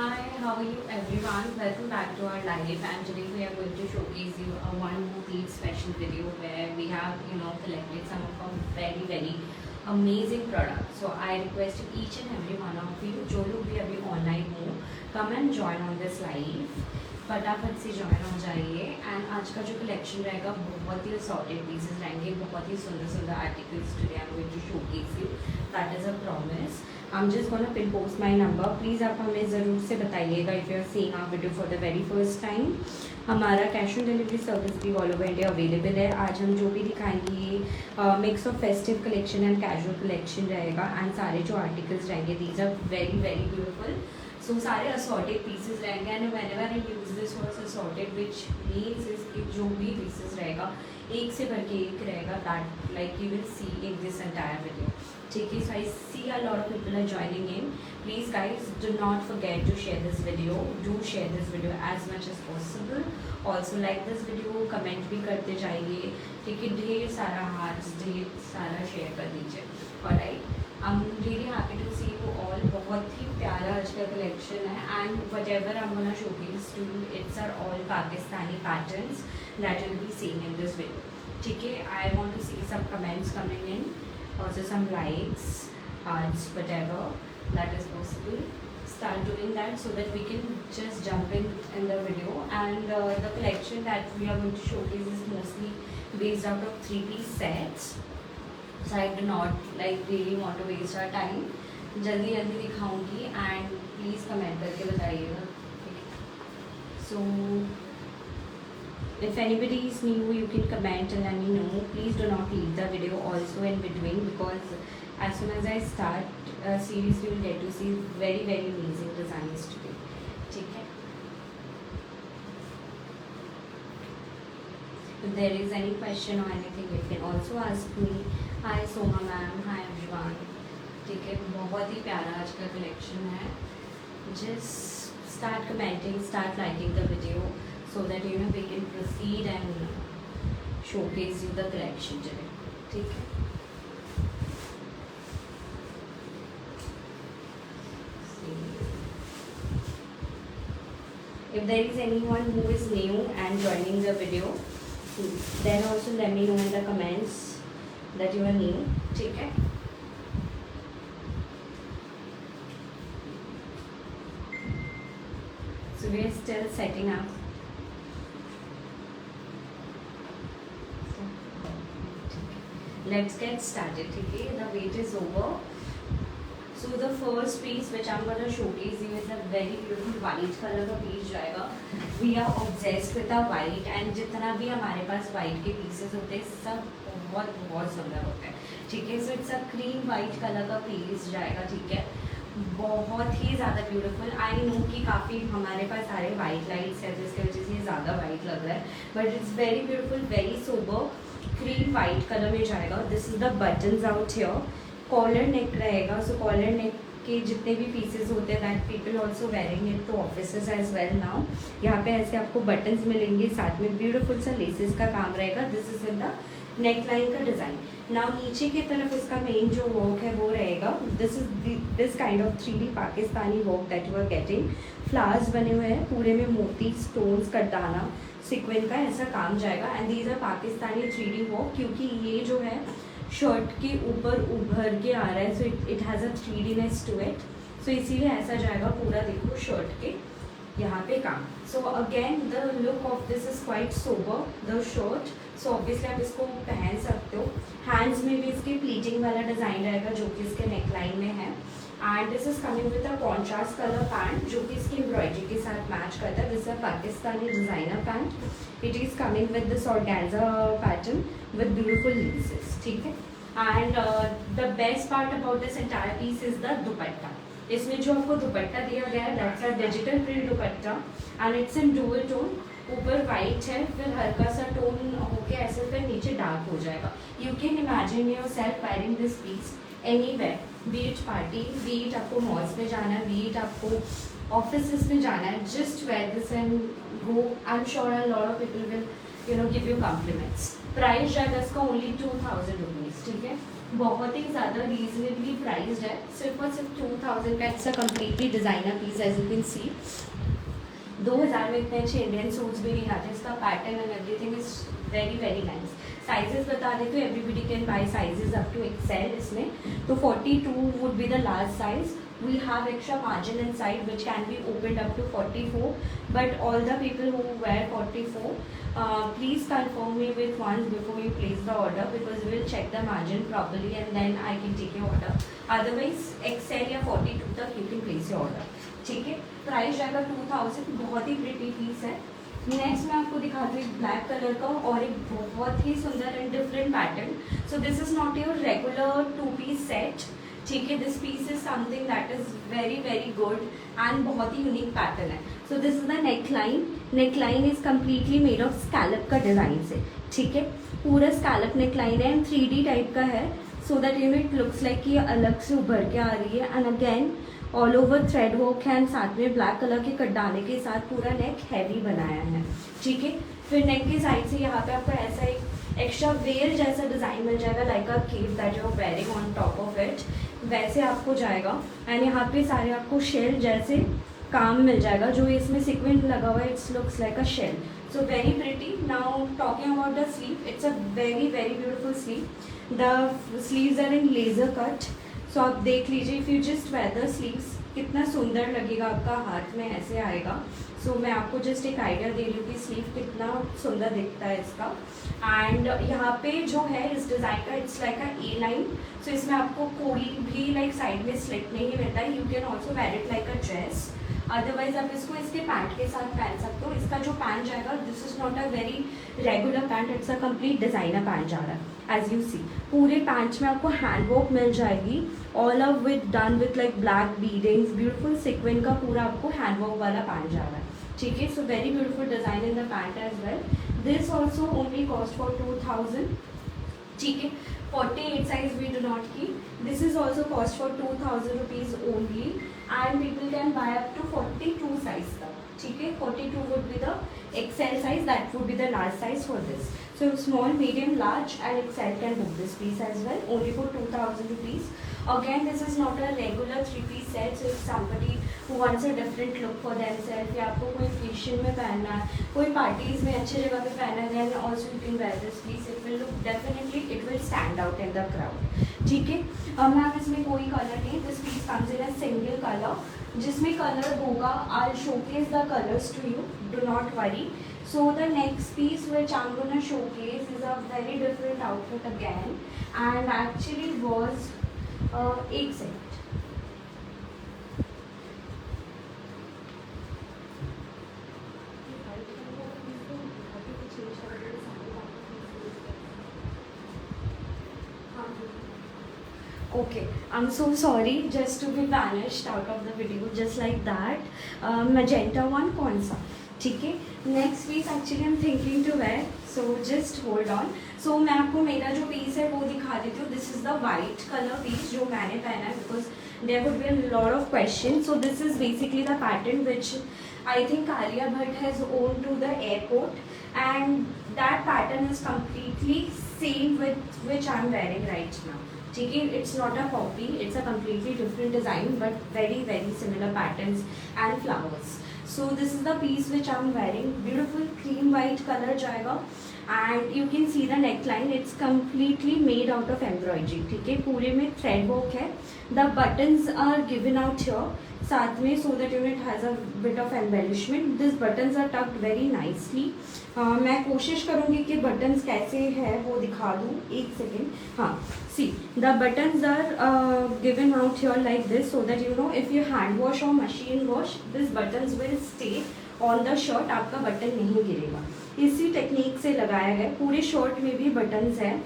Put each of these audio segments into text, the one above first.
Hi, how are you everyone? Welcome back to our live, and today we are going to showcase you a one more Eid special video where we have collected some of our very amazing products. So I request each and every one of you जो लोग भी अभी online हो come and join on this live. फटाफट से join हो जाइए and आज का जो कलेक्शन रहेगा बहुत ही असॉर्टेड पीसेस रहेंगे, बहुत ही सुंदर सुंदर articles today I am going to showcase you, that is a promise. I am just gonna pin post my number, please आप हमें ज़रूर से बताइएगा if you are seeing our video for the very first time. हमारा cash on delivery service भी all over India available है। आज हम जो भी दिखाएंगे ये mix of festive collection and casual collection रहेगा एंड सारे जो आर्टिकल्स रहेंगे दीज आर वेरी ब्यूटिफुल। सो सारे असॉर्टेड पीसेस रहेंगे and whenever I use this word assorted which means is कि जो भी पीसेस रहेगा एक से भर के एक रहेगा, that like you will see in this entire video. ठीक है, so I see a lot of people are joining in. Please guys do not forget to share this video, do share this video as much as possible. Also like this video, comment भी करते जाइए। ठीक है, ढेर सारा hearts, ढेर सारा share कर दीजिए। Alright, I am really happy to see you all. बहुत ही प्यारा आज का कलेक्शन है and whatever I am gonna showcase to it's are all Pakistani patterns that will be seen in this video. ठीक है, I want to see some comments coming in, also some likes, hearts, whatever that is possible. Start doing that so that we can just jump in the video. And the collection that we are going to showcase is mostly based out of 3-piece sets. So I do not really want to waste our time. जल्दी दिखाऊंगी and please comment करके बताइएगा। So if anybody is new, you can comment and let me know. Please do not leave the video also in between, because as soon as I start a series you will get to see very amazing designs today. ठीक है, if there is any question or anything you can also ask me. Hi Soma ma'am, hi everyone. ठीक है, बहुत ही प्यारा आज का collection है। just start commenting, start liking the video so that we can proceed and showcase you the collection today. ठीक है, if there is anyone who is new and joining the video, then also let me know in the comments that you are new. ठीक है, so we are still setting up. Let's get started. ठीक है, the wait is over. So the first piece which I'm gonna showcase you is a very beautiful white color का piece जाएगा. We are obsessed with the white and जितना भी हमारे पास white के pieces होते हैं सब बहुत सुंदर होते हैं। ठीक है, so it's a cream white color का piece जाएगा। ठीक है, बहुत ही ज़्यादा ब्यूटीफुल। आई नो कि काफ़ी हमारे पास सारे वाइट लाइट्स हैं जिसकी वजह से ये ज़्यादा वाइट लग रहा है, but it's very beautiful, very sober cream white colour में जाएगा। This is the buttons out here, collar neck रहेगा। सो कॉलर नेक के जितने भी पीसेस होते हैं that people also wearing it to offices as well now. यहाँ पे ऐसे आपको बटन्स मिलेंगे, साथ में ब्यूटीफुल सा लेसेस का काम रहेगा। This is in the neck line का डिज़ाइन। नाउ नीचे की तरफ इसका मेन जो वर्क है वो रहेगा, this is this kind of 3D Pakistani work that you are getting. Flowers बने हुए हैं, पूरे में मोती, स्टोन्स, कटदाना, सिक्वेंस का ऐसा काम जाएगा। And these are Pakistani 3D work, क्योंकि ये जो है शर्ट के ऊपर उभर के आ रहा है, सो इट हैज़ अ 3Dनेस टू इट। सो इसीलिए ऐसा जाएगा पूरा, देखो शर्ट के यहाँ पे काम। So again the look of this is quite sober, the shirt. So obviously आप इसको पहन सकते हो। हैंड्स में भी इसके प्लीटिंग वाला डिज़ाइन रहेगा जो कि इसके नेकलाइन में है। And this is coming with a contrast colour pant जो कि इसकी एम्ब्रॉयडरी के साथ मैच करता है। This a Pakistani designer pant. It is coming with this organza pattern with beautiful laces. ठीक है, and the best part about this entire piece is the dupatta. इसमें जो आपको दुपट्टा दिया गया है that's a digital print dupatta and it's in dual tone. ऊपर white है, फिर हल्का सा टोन होके ऐसे फिर नीचे डार्क हो जाएगा। You can imagine yourself wearing this piece anywhere, be it party, be it आपको मॉल्स में जाना है, बी इट आपको ऑफिस में जाना है, just wear this and go. I am sure a lot of people will give you compliments. Price जाएगा इसका ओनली 2000 रुपीज़, ठीक है, बहुत ही ज़्यादा रीजनेबली प्राइस्ड है, सिर्फ और सिर्फ 2000 का। It's a completely designer piece as you can see. 2000 में इतने अच्छे इंडियन सूट्स भी नहीं आते। इसका pattern and everything is very very nice. Sizes बता देते हो, everybody can buy sizes up to XL इसमें। तो 42 would be the large size. We have extra margin inside which can be opened up to 44, but all the people who wear 44, please confirm me with once before you place the order, because we will check the margin properly and then I can take your order. Otherwise XL या 42 तक you can place your order, ठीक है। Price जाएगा 2000, बहुत ही pretty piece है। Next मैं आपको दिखाती हूँ ब्लैक कलर का और एक बहुत ही सुंदर and different pattern. So this is not your regular 2 piece set, ठीक है। This piece is something that is very very good and बहुत ही यूनिक पैटर्न है। So this is the neckline. Neckline is completely made of scallop का design से, ठीक है। पूरा स्कैलप नेकलाइन है एंड 3D टाइप का है, so that you know it looks like ये अलग से उभर के आ रही है। And again all over thread work है एंड साथ में ब्लैक कलर के कटदाने के साथ पूरा नेक हैवी बनाया है, ठीक है। फिर नेक की साइड से यहाँ पे आपको ऐसा एक एक्स्ट्रा वेल जैसा डिजाइन मिल जाएगा, like a cape that you are wearing on top of it, वैसे आपको जाएगा। एंड यहाँ पे सारे आपको शेल जैसे काम मिल जाएगा, जो इसमें सीक्वेंट लगा हुआ है, it's looks like a shell. So very pretty. Now talking about the sleeve, it's a very very beautiful sleeve. The sleeves are in laser cut. So आप देख लीजिए, if you just wear the sleeves कितना सुंदर लगेगा, आपका हाथ में ऐसे आएगा। सो मैं आपको जस्ट एक आइडिया दे रही हूँ कि स्लीव कितना सुंदर दिखता है इसका। एंड यहाँ पे जो है इस डिज़ाइन का, it's like a A line. So इसमें आपको कोई भी लाइक साइड में स्लिट नहीं मिलता है। You can also wear it like a dress, otherwise आप इसको इसके पैंट के साथ पहन सकते हो। इसका जो पैंट जाएगा, this is not a very regular pant, it's a complete designer pant जा रहा है। एज यू सी पूरे पैंट में आपको हैंड वर्क मिल जाएगी, all of with done with like black beadings, beautiful sequence का पूरा आपको हैंड वर्क वाला पैंट जा रहा है, ठीक है। So very beautiful design in the pant as well. This also only cost for 2000, ठीक है। 48 size we do not keep. This is also cost for 2000 rupees only and people can buy up to 42 size तक, ठीक है। 42 would be the XL size, that would be the large size for this. So small, medium, large and XL can book this piece as well, only for 2000 rupees. Again, this is not a regular 3-piece set, so if somebody who wants a different look for themselves, या आपको कोई occasion में पहनना है, कोई parties में अच्छी जगह पे पहनना है, then also you can wear this piece. It will look definitely, it will stand out in the crowd, ठीक है। मैम इसमें कोई कलर नहीं, this piece comes in a single color. जिसमें कलर होगा, I'll showcase the colors to you, do not worry. So the next piece which I'm gonna showcase is a very different outfit again, and actually was एक second, Okay, I'm so sorry, just to be vanished out of the video just like that. Magenta one कौन सा, ठीक है। Next piece actually I am thinking to wear, so just hold on. So मैं आपको मेरा जो piece है वो दिखा देती हूँ। This is the white colour piece जो मैंने पहना है, because there would be a lot of question. So this is basically the pattern which I think Alia Bhatt has worn to the airport, and that pattern is completely same with which I am wearing right now, ठीक है। It's not a copy, it's a completely different design but very very similar patterns and flowers. So this is the piece which I am wearing, beautiful cream white colour जाएगा and you can see the neck line, it's completely made out of embroidery, ठीक है। पूरे में thread work है, the buttons are given out here साथ में, so that unit has a bit of embellishment. This buttons are tucked very nicely. मैं कोशिश करूँगी कि बटन्स कैसे है वो दिखा दूँ, एक सेकेंड। हाँ, see the buttons are given out here like this, so that you know if you hand wash और machine wash, this buttons will stay on the shirt, आपका बटन नहीं गिरेगा। इसी टेक्निक से लगाया है, पूरे शर्ट में भी बटन्स हैं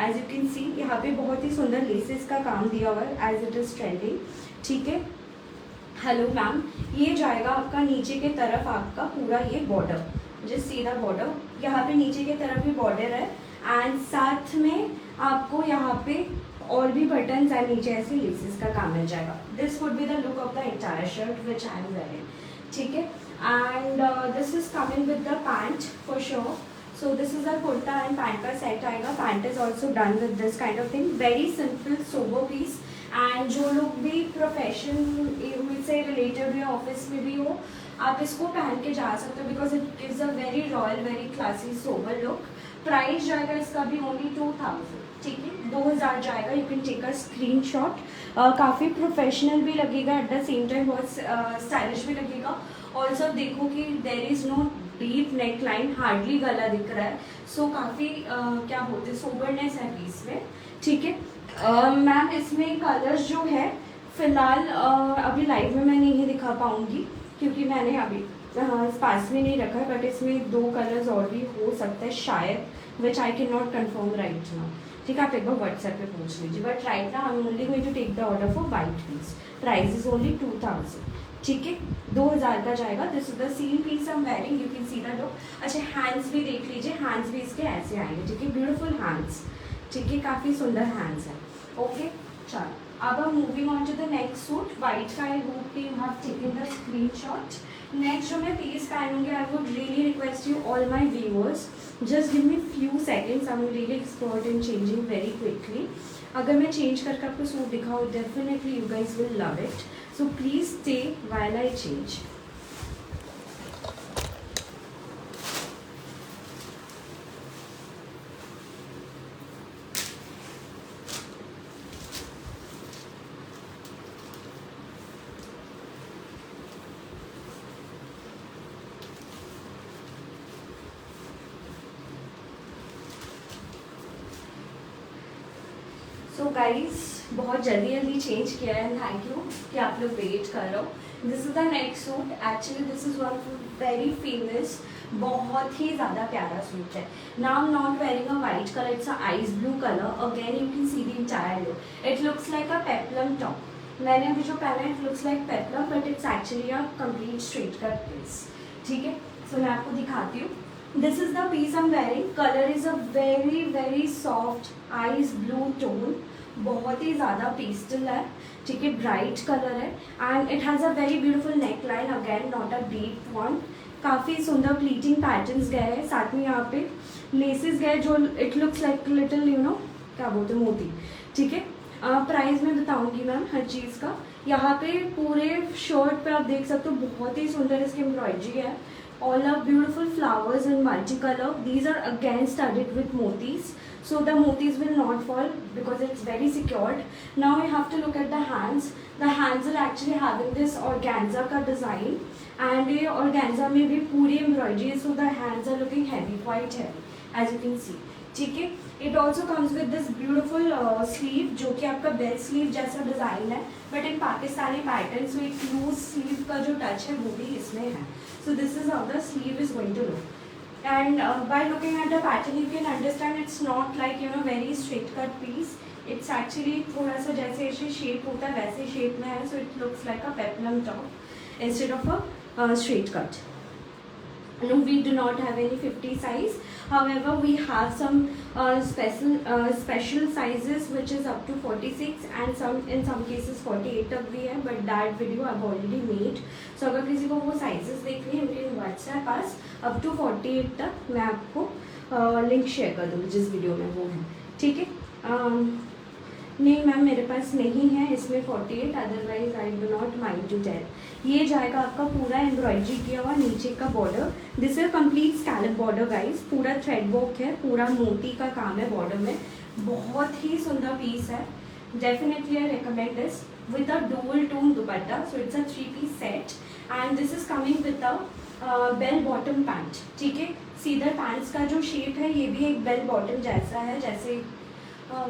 एज यू कैन सी। यहाँ पे बहुत ही सुंदर लेसेस का काम दिया हुआ है एज इट इज़ ट्रेंडिंग, ठीक है। हेलो मैम, ये जाएगा आपका नीचे के तरफ, आपका पूरा ये बॉर्डर, जस्ट सीधा बॉर्डर, यहाँ पे नीचे की तरफ भी बॉर्डर है एंड साथ में आपको यहाँ पे और भी बटन्स एंड नीचे ऐसे लेसेस का काम मिल जाएगा। This would be the look of the entire shirt which I am wearing, ठीक है। And this is coming with the pant for sure. So this is a kurta and pant का set आएगा. Pant is also done with this kind of thing. Very simple sober piece. And जो लोग भी profession से related या office में भी हो, आप इसको पहन के जा सकते हो because it gives a very royal, very classy sober look. Price जाएगा इसका भी ओनली 2000. ठीक है, 2000 जाएगा. You can take a screenshot. काफ़ी प्रोफेशनल भी लगेगा, एट द सेम टाइम बहुत स्टाइलिश भी लगेगा. ऑल्सो देखो कि there is no deep neck line, hardly गला दिख रहा है. सो काफ़ी क्या बोलते हैं, सोबरनेस है पीस में. ठीक है मैम, इसमें कलर्स जो है फिलहाल अभी लाइव में मैं नहीं दिखा पाऊँगी क्योंकि मैंने अभी पास में नहीं रखा है. बट इसमें 2 कलर्स और भी हो सकते हैं शायद, which I can not confirm right now. ठीक है, आप एक बार व्हाट्सएप पे पूछ लीजिए. But right now I am only going to take the order for white piece. Price is only 2000. ठीक है, 2000 का जाएगा. This is the same piece I am wearing. You can see the look. अच्छा, hands भी देख लीजिए. Hands भी इसके ऐसे आएंगे. ठीक है, ब्यूटीफुल हैंड्स. ठीक है, काफ़ी सुंदर हैंड्स है. ओके, चलो अब हम moving on to the next suit. White का आई होप कि you have taken the screenshot. Next जो मैं पीस पहनूंगी, I would really request you all my viewers, just give me few seconds. I am really expert in changing very quickly. अगर मैं change करके आपको suit दिखाऊँ, definitely you guys will love it. So please stay while I change. So guys, बहुत जल्दी जल्दी change किया है. थैंक यू कि आप लोग वेट कर रहे हो. This is the next suit. Actually this is one very famous, बहुत ही ज़्यादा प्यारा सूट है. Now I am not wearing a white colour, it's a ice blue colour. Again you can see the entire look. It looks like a peplum top. मैंने अभी जो पहना है, it looks like peplum but it's actually a complete straight cut piece. ठीक है, सो मैं आपको दिखाती हूँ. This is the piece I'm wearing. Color is a very very soft ice blue tone. बहुत ही ज़्यादा पेस्टल है. ठीक है, ब्राइट कलर है. And it has a very beautiful neck line. Again not a deep one. काफ़ी सुंदर pleating patterns गए हैं. साथ में यहाँ पे लेसेस गए जो it looks like little you know क्या बोलते हैं, मोती. ठीक है, प्राइस मैं बताऊँगी मैम हर चीज़ का. यहाँ पे पूरे शर्ट पे आप देख सकते हो, बहुत ही सुंदर इसकी एम्ब्रॉयडरी है. All are beautiful flowers in multicolor. These are again studded with motis, so the motis will not fall because it's very secured. Now you have to look at the hands. The hands are actually having this organza का design, and ये organza में भी पूरी embroidery है, so the hands are looking heavy, quite heavy, as you can see. ठीक है, it also comes with this beautiful sleeve जो कि आपका बेल स्लीव जैसा डिज़ाइन है बट इन पाकिस्तानी पैटर्न. सो एक लूज स्लीव का जो टच है वो भी इसमें है. So this is how the sleeve is going to look. And by looking at the pattern you can understand it's not like you know very straight cut piece. It's actually थोड़ा सा जैसे ऐसे shape होता है वैसे shape में है. So it looks like a peplum top instead of a straight cut. No, we do not have any 50 size. However, we have some special sizes which is up to 46 and some in some cases 48 तक भी है. But that video I've already made. So अगर किसी को वो sizes देखनी है, you can WhatsApp us up to 48 तक. मैं आपको लिंक शेयर कर दूँगी जिस वीडियो में वो है. ठीक है, नहीं मैम मेरे पास नहीं है इसमें 48. Otherwise I do not mind to tell. ये जाएगा आपका पूरा एम्ब्रॉयडरी किया हुआ नीचे का border. This is complete scallop border guys. पूरा थ्रेड वर्क है, पूरा मोती का काम है बॉर्डर में. बहुत ही सुंदर पीस है. Definitely I recommend this with a dual tone dupatta. So it's a 3-piece set and this is coming with a bell bottom pant. ठीक है, सीधा पैंट्स का जो शेप है ये भी एक बेल बॉटम जैसा है, जैसे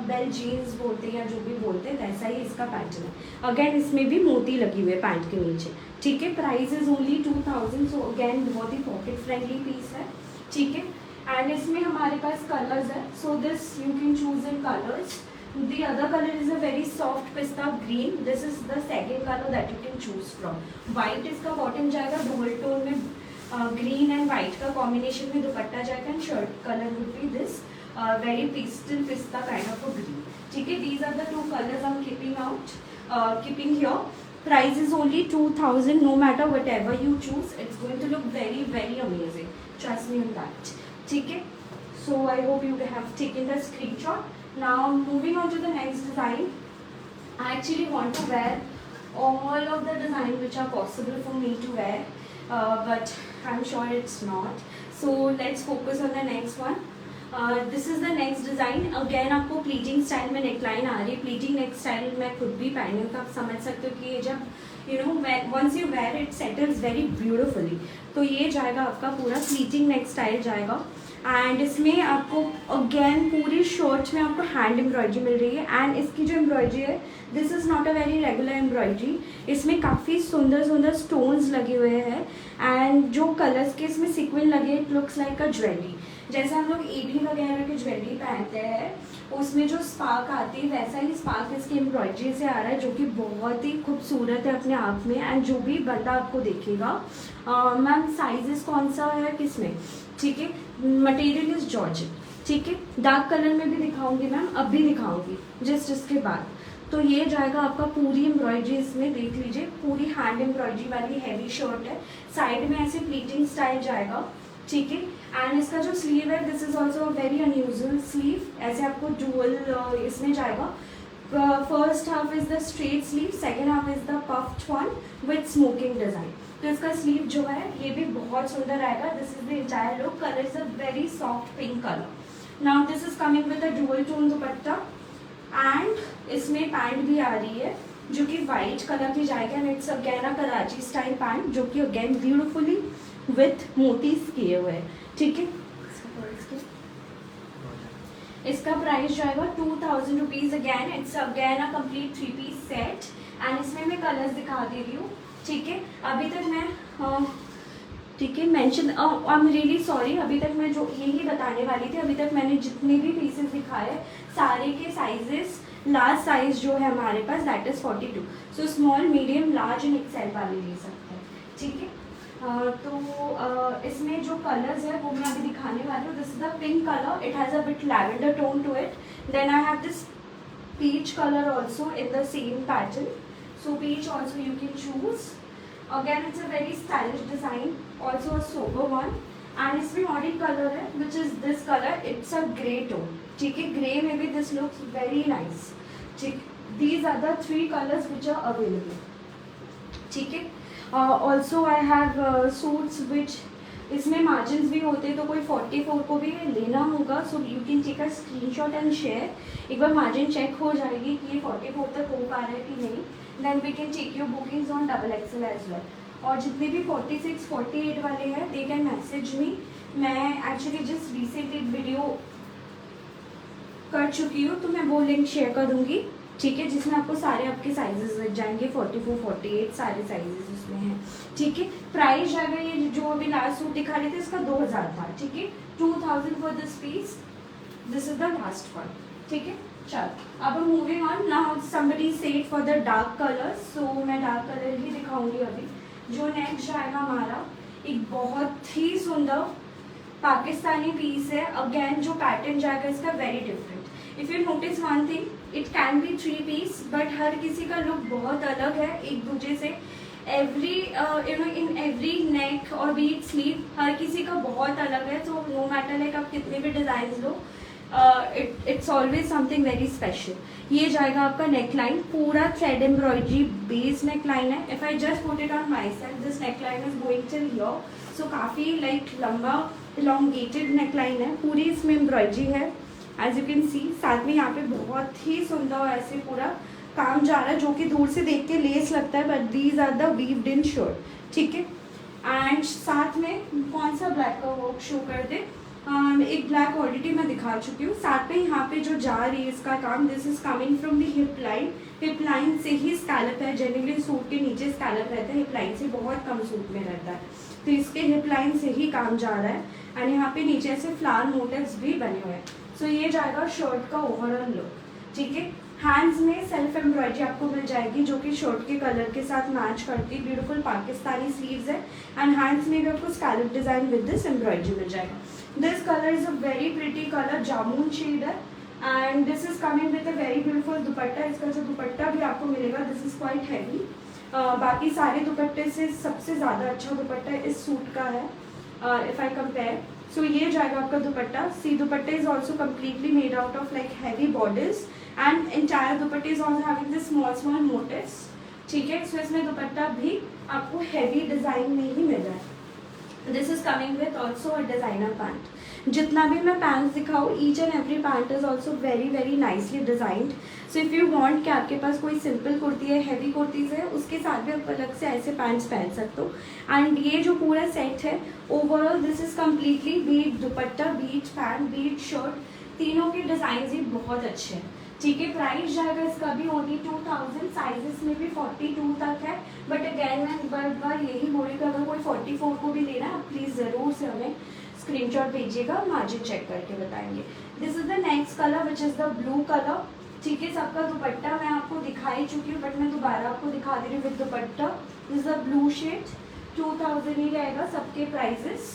बेल जीन्स बोलते हैं या जो भी बोलते हैं वैसा ही इसका पैटर्न है. अगेन इसमें भी मोती लगी हुई है पैंट के नीचे. ठीक है, price is only 2000. So again बहुत ही पॉकेट फ्रेंडली पीस है. ठीक है, एंड इसमें हमारे पास कलर्स है. So this you can choose in colours. The other colour is a very soft pista green. This is the second colour that you can choose from. White इसका bottom जाएगा, dual tone में green and white का combination में दुपट्टा जाएगा. And shirt colour would be this very pastel pista kind of a green. ठीक है, these are the 2 colors I'm keeping here. Price is only 2000. No matter whatever you choose, it's going to look very very amazing. Trust me on that. ठीक है, So I hope you have taken the screenshot. Now moving on to the next design. I actually want to wear all of the design which are possible for me to wear, but I'm sure it's not. So let's focus on the next one. This is the next design. Again आपको pleating style में neckline आ रही है. Pleating neck style मैं खुद भी पहनी हूँ, तो आप समझ सकते हो कि ये जब once you wear it settles very beautifully. तो ये जाएगा आपका पूरा प्लीटिंग नेक स्टाइल जाएगा. एंड इसमें आपको अगेन पूरी शर्ट में आपको हैंड एम्ब्रॉयडरी मिल रही है. एंड इसकी जो एम्ब्रॉयडरी है, this is not a very regular embroidery. इसमें काफ़ी सुंदर सुंदर स्टोन्स लगे हुए हैं. एंड जो कलर्स के इसमें सीक्वेंस लगे, it looks like a jewellery. जैसे हम लोग एडी वगैरह की ज्वेलरी पहनते हैं, उसमें जो स्पार्क आती है, वैसा ही स्पार्क इसकी एम्ब्रॉयडरी से आ रहा है, जो कि बहुत ही खूबसूरत है अपने आप में. एंड जो भी बंदा आपको देखेगा, मैम साइजेस कौन सा है किसमें, ठीक है. मटेरियल इज जॉर्जेट, ठीक है. डार्क कलर में भी दिखाऊंगी मैम, अब भी दिखाऊंगी जस्ट इसके बाद. तो ये जाएगा आपका पूरी एम्ब्रॉयडरी. इसमें देख लीजिए पूरी हैंड एम्ब्रॉयडरी वाली हैवी शर्ट है. साइड में ऐसे प्लीटिंग स्टाइल जाएगा, ठीक है. एंड इसका जो स्लीव है, this is also very unusual sleeve. ऐसे आपको डुअल इसमें जाएगा. First half is the straight sleeve, second half is the puffed one with smoking design. तो इसका स्लीव जो है ये भी बहुत सुंदर आएगा. This is the entire look. Colour is a very soft pink colour. Now this is coming with a dual tone dupatta. And इसमें पैंट भी आ रही है जो कि वाइट कलर की जाएगी. And it's again a Karachi style pant, जो कि अगेन ब्यूटिफुली विथ मोतीज किए हुए हैं, ठीक है. इसका प्राइस जाएगा 2000 rupees. Again it's again a complete 3 piece set. And इसमें मैं कलर्स दिखा दे रही हूँ, ठीक है. अभी तक मैं ठीक है mention, I am really sorry, अभी तक मैं जो यही बताने वाली थी. अभी तक मैंने जितने भी पीसेस दिखाए, सारे के साइजेस, लार्ज साइज जो है हमारे पास that is 42. So small, medium, large and XL वाले ले सकते हैं, ठीक है. तो इसमें जो कलर्स है वो मैं अभी दिखाने वाली हूँ. This is the pink colour, it has a bit lavender tone to it. Then I have this peach color also in the same pattern. So peach also you can choose. Again it's a very stylish design, also a sober one. And इसमें orange colour है which is this color. It's a grey tone, ठीक है. Grey में भी this looks very nice, ठीक. These are the 3 colors which are available, ठीक है. Also I have suits विच इसमें मार्जिन्स भी होते हैं, तो कोई 44 को भी लेना होगा. So you can take a screenshot and share. एक बार मार्जिन चेक हो जाएगी कि ये 44 तक हो पा रहा है कि नहीं. Then we can take your bookings on XXL as well. और जितने भी 46, 48 वाले हैं, दे कैन मैसेज मी. मैं एक्चुअली जस्ट रिसेंटली वीडियो कर चुकी हूँ, तो मैं वो लिंक शेयर कर दूँगी, ठीक है, जिसमें आपको सारे आपके साइजेस लग जाएंगे. 44, 48 सारे साइजेस उसमें हैं, ठीक है. प्राइस जाएगा, ये जो अभी लास्ट सूट दिखा रहे थे इसका 2000 था, ठीक है. 2000 for this piece. This is the last one, ठीक है. चलो अब moving on. Now somebody said for the dark colour, so मैं डार्क कलर ही दिखाऊंगी अभी. जो नेक्स्ट जाएगा हमारा, एक बहुत ही सुंदर पाकिस्तानी पीस है. अगेन जो पैटर्न जाएगा इसका very different. If you notice one thing, it can be 3 piece, but हर किसी का लुक बहुत अलग है एक दूसरे से. एवरी इन एवरी नेक और बीट स्लीव हर किसी का बहुत अलग है. तो नो मैटर लाइक आप कितने भी डिज़ाइन लो, it's always something very special. ये जाएगा आपका नेकलाइन, पूरा थ्रेड एम्ब्रॉयडरी बेस नेकलाइन है. If I just put it on my self, this neckline is going till here. So काफ़ी लाइक लंबा इलोंगेटेड नेकलाइन है. पूरी इसमें एम्ब्रॉयडरी है एज यू कैन सी. साथ में यहाँ पे बहुत ही सुंदर ऐसे पूरा काम जा रहा है, जो कि दूर से देख के लेस लगता है, but these are the weaved in shirt, ठीक है. एंड साथ में कौन सा ब्लैक का वर्क शो कर दे. एक ब्लैक ऑलरेडी मैं दिखा चुकी हूँ. साथ में यहाँ पे जो जा रही है इसका काम, this is coming from the hip line. Hip line से ही स्कैलप है. जनरली सूट के नीचे स्कैलप रहता है, हिप लाइन से बहुत कम सूट में रहता है. तो इसके हिप लाइन से ही काम जा रहा है. एंड यहाँ पे नीचे से फ्लावर मोटिव्स भी बने हुए हैं. सो ये जाएगा शर्ट का ओवरऑल लुक, ठीक है. हैंड्स में सेल्फ एम्ब्रॉयडरी आपको मिल जाएगी, जो कि शर्ट के कलर के साथ मैच करती. ब्यूटीफुल पाकिस्तानी स्लीव्स है. एंड हैंड्स में भी आपको scallop design with this embroidery मिल जाएगा. This colour is a very pretty colour, jamun shade है. And this is coming with a very beautiful dupatta. इसका जो दुपट्टा भी आपको मिलेगा, दिस इज क्वाइट हैवी. बाकी सारे दुपट्टे से सबसे ज़्यादा अच्छा दुपट्टा इस सूट का है. इफ़ आई कंपेयर, सो ये जाएगा आपका dupatta. See dupatta is also completely made out of like heavy borders and entire दुपट्टे is also having this small small motifs. ठीक है. सो इसमें दुपट्टा भी आपको हैवी डिजाइन में ही मिल रहा है. This is coming with also a designer pant. जितना भी मैं पैंट्स दिखाऊँ, each and every pant is also very very nicely designed. So if you want कि आपके पास कोई सिंपल कुर्ती है, हैवी कुर्तीज़ है, उसके साथ भी आप अलग से ऐसे पैंट्स पहन सकते हो. एंड ये जो पूरा सेट है overall this is completely beat dupatta, beat pant, beat shirt, तीनों के डिज़ाइन ही बहुत अच्छे हैं. ठीक है. प्राइस जाएगा इसका भी ओनली 2000. साइजेस में भी 42 तक है. बट अगैन मैं बार यही बोली कि अगर कोई 44 को भी लेना है, प्लीज़ ज़रूर से हमें स्क्रीनशॉट भेजिएगा, मार्जिन चेक करके बताएंगे. This is the next colour which is the blue colour. ठीक है. सबका दुपट्टा मैं आपको दिखा ही चुकी हूँ, बट मैं दोबारा आपको दिखा दे रही हूँ with dupatta. This is the blue shade. 2000 ही रहेगा सबके प्राइजेस.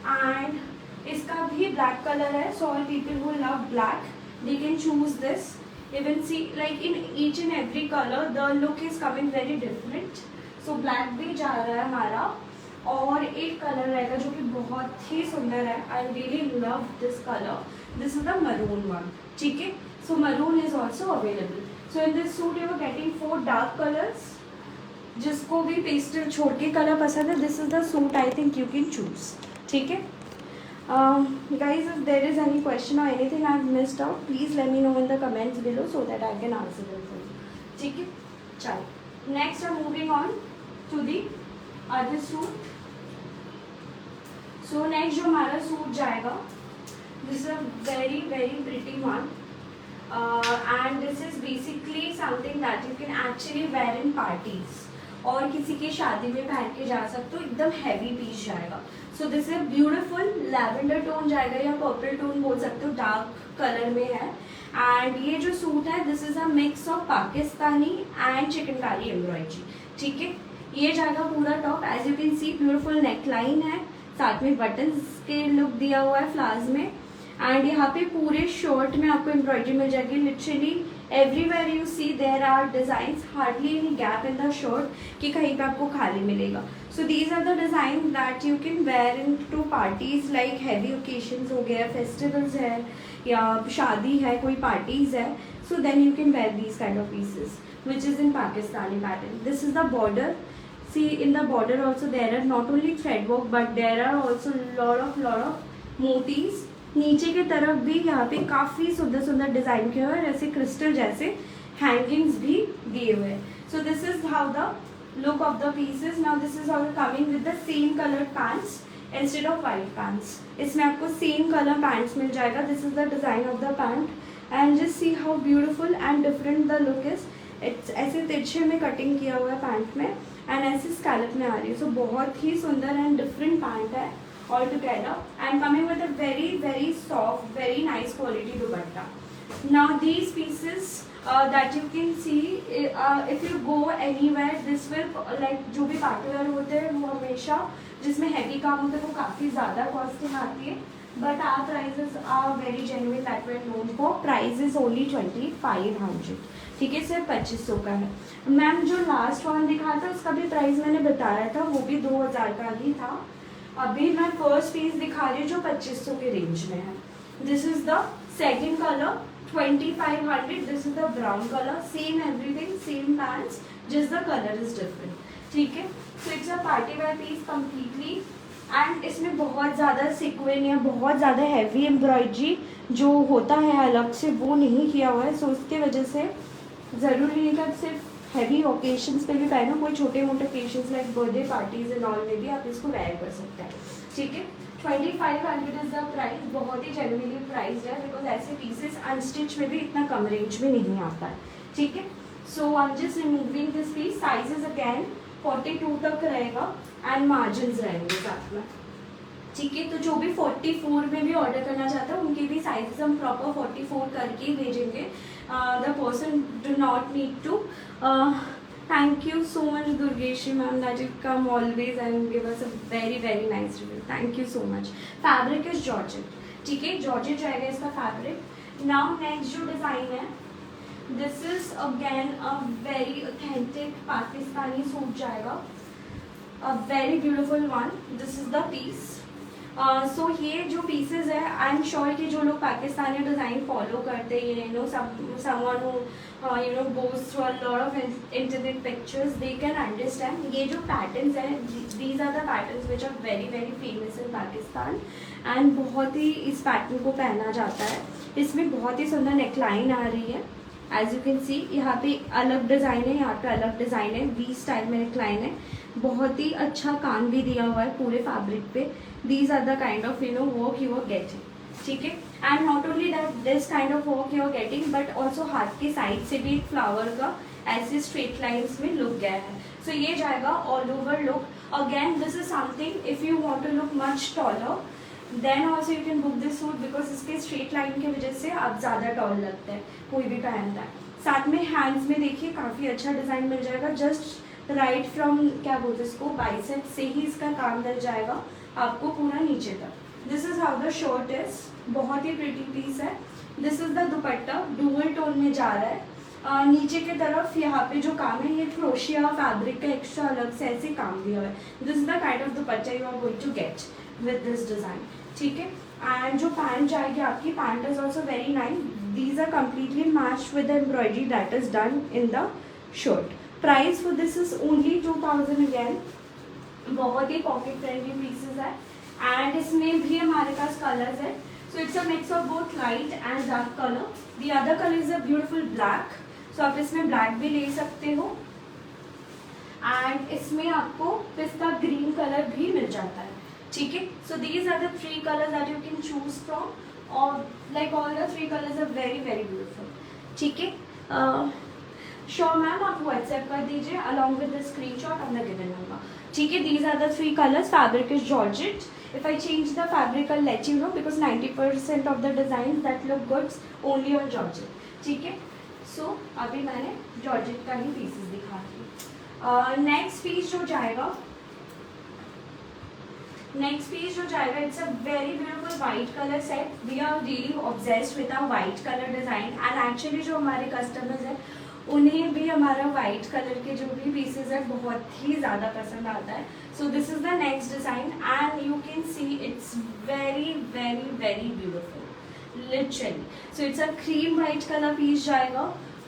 एंड इसका भी ब्लैक कलर है. So all people who love black they can choose this. Even see like in each and every color the look is coming very different. So black भी जा रहा है हमारा. और एक कलर रहेगा जो कि बहुत ही सुंदर है. I really love this color. This is the maroon one. ठीक है. So maroon is also available. So in this suit you are getting 4 dark colors. जिसको भी पेस्टल छोड़ के कलर पसंद है, this is the suit I think you can choose. ठीक है. Guys, if there is any question or anything I have missed out, please let me know in the comments below so that I can answer them for you. ठीक है. चलो. Next I'm moving on to the other suit. So next जो हमारा suit जाएगा, this is a very very pretty one. And this is basically something that you can actually wear in parties. और किसी की शादी में पहन के जा सकते हो. एकदम हैवी पीस जाएगा. सो this is beautiful lavender tone जाएगा या पर्पल टोन बोल सकते हो, डार्क कलर में है. एंड ये जो सूट है this is a mix of Pakistani and chikankari embroidery. ठीक है. ये जाएगा पूरा top. As you can see beautiful neckline है, साथ में बटन्स के लुक दिया हुआ है फ्लावर्स में. एंड यहाँ पे पूरे शर्ट में आपको एम्ब्रॉयडरी मिल जाएगी. Literally everywhere you see there are designs, hardly any gap in the shirt कि कहीं पे आपको खाली मिलेगा. So these are the design that you can wear in to parties like heavy occasions हो गया, फेस्टिवल्स है या शादी है, कोई पार्टीज है. So then you can wear these kind of pieces which is in Pakistani pattern. This is the border. See in the border also there are not only thread work but there are also lot of motifs. नीचे की तरफ भी यहाँ पे काफ़ी सुंदर सुंदर design किए हुए हैं, जैसे क्रिस्टल जैसे हैंगिंग्स भी दिए हुए हैं. सो this is how the look of the pieces. Now this is how coming with the same colour pants instead of white pants. इसमें आपको सेम कलर पैंट्स मिल जाएगा. This is the design of the pant and just see how beautiful and different the look is. It's ऐसे तिरछे में cutting किया हुआ है pant में एंड ऐसे स्कैलप में आ रही है. सो बहुत ही सुंदर एंड डिफरेंट पैंट है all together and coming with a very very soft, very nice quality dupatta. Now these pieces that you can see if you go anywhere, this will like जो भी party wear होते हैं वो हमेशा जिसमें heavy काम होता है वो काफ़ी ज़्यादा कॉस्टिंग आती है. But are prices are very genuine that we known for. Price is only 2500. ठीक है. सिर्फ 2500 का है. मैम जो लास्ट वन दिखा था उसका भी प्राइस मैंने बताया था, वो भी 2000 का ही था. अभी मैं फर्स्ट पीस दिखा रही हूँ जो 2500 के रेंज में है. This is the second colour 2500. This is the brown colour. Same everything, same pants, just the colour is different. ठीक है. So it's a party wear piece completely. And इसमें बहुत ज़्यादा सिक्वेन या बहुत ज़्यादा हैवी एम्ब्रॉयडरी जो होता है अलग से वो नहीं किया हुआ है. सो उसके वजह से ज़रूरी नहीं कि सिर्फ हैवी ओकेशंस पे भी पहनो, कोई छोटे मोटे occasions like birthday parties and all में भी आप इसको वेयर कर सकते हैं. ठीक है. 2500 इज द प्राइस. बहुत ही जेन्युइनली प्राइस है बिकॉज ऐसे पीसेस अनस्टिच में भी इतना कम रेंज में नहीं आता है. ठीक है. So I am just removing this piece. Sizes again 42 तक रहेगा एंड मार्जिन रहेंगे साथ में. ठीक है. तो जो भी 44 में भी ऑर्डर करना चाहता है उनके भी साइजेस हम प्रॉपर 44 करके ही भेजेंगे. The person do not need to. Thank you so much Durgeshi ma'am that you come always and give us a very very nice review. Thank you so much. Fabric is georgette. ठीक है. georgette जाएगा इसका fabric. Now next जो design है this is again a very authentic Pakistani suit जाएगा. A very beautiful one. This is the piece. सो ये जो pieces है, आई एम श्योर कि जो लोग पाकिस्तानी डिज़ाइन फॉलो करते हैं, you know someone who you know goes through a lot of internet pictures, they can understand ये जो पैटर्न्स हैं, these are the patterns which are very very famous in Pakistan and बहुत ही इस पैटर्न को पहना जाता है। इसमें बहुत ही सुंदर नेकलाइन आ रही है, एज यू कैन सी। यहाँ पे अलग डिज़ाइन है, यहाँ पे अलग डिज़ाइन है, वी स्टाइल में नेकलाइन है, बहुत ही अच्छा काम भी दिया हुआ है पूरे फैब्रिक पे। These are the kind of you know work you are getting, ठीक है। And not only that this kind of work you are getting, but also हाथ के साइड से भी एक फ्लावर का ऐसे स्ट्रेट लाइन्स में लुक गया है। सो ये जाएगा all over look. Again this is something if you want to look much taller then also you can book this suit, because इसके स्ट्रेट लाइन की वजह से आप ज़्यादा टॉल लगते हैं, कोई भी पहनता है। साथ में हैंड्स में देखिए काफ़ी अच्छा डिज़ाइन मिल जाएगा, जस्ट राइट फ्रॉम क्या बोलते हैं इसको, बाइसेप से ही इसका काम मिल जाएगा आपको पूरा नीचे तक। This is how the shirt is, बहुत ही प्रिटी पीस है। This is the dupatta, dual tone में जा रहा है। नीचे की तरफ यहाँ पे जो काम है ये क्रोशिया फैब्रिक का एक्स्ट्रा अलग से ऐसे काम दिया हुआ है। This is the kind of dupatta you are going to get with this design, ठीक है। एंड जो पैंट जाएगी आपकी, pant is also very nice, these are completely matched with the embroidery that is done in the shirt. Price for this is only 2000 again. बहुत ही pocket friendly pieces है and इसमें भी हमारे पास कलर्स है। So it's a mix of both light and dark colour. The other colour is a beautiful black, so आप इसमें ब्लैक भी ले सकते हो एंड इसमें आपको पिस्ता ग्रीन कलर भी मिल जाता है, ठीक है। So these are the 3 colours that you can choose from, और like all the 3 colours are very very beautiful, ठीक है। श्योर मैम आप व्हाट्सएप कर दीजिए along with the screenshot on the given number, ठीक है। These are the 3 colours, fabric is georgette. If I change the fabric, I'll let you know because 90% of the designs that look good only on georgette, ठीक है। So अभी मैंने georgette का ही pieces दिखा दी। Next piece जो जाएगा, it's a very beautiful white color set. We are really obsessed with our white color design and actually जो हमारे customers हैं उन्हें भी हमारा वाइट कलर के जो भी पीसेज है बहुत ही ज़्यादा पसंद आता है। So this is the next design and you can see it's very very very beautiful literally. So it's a cream white colour piece जाएगा।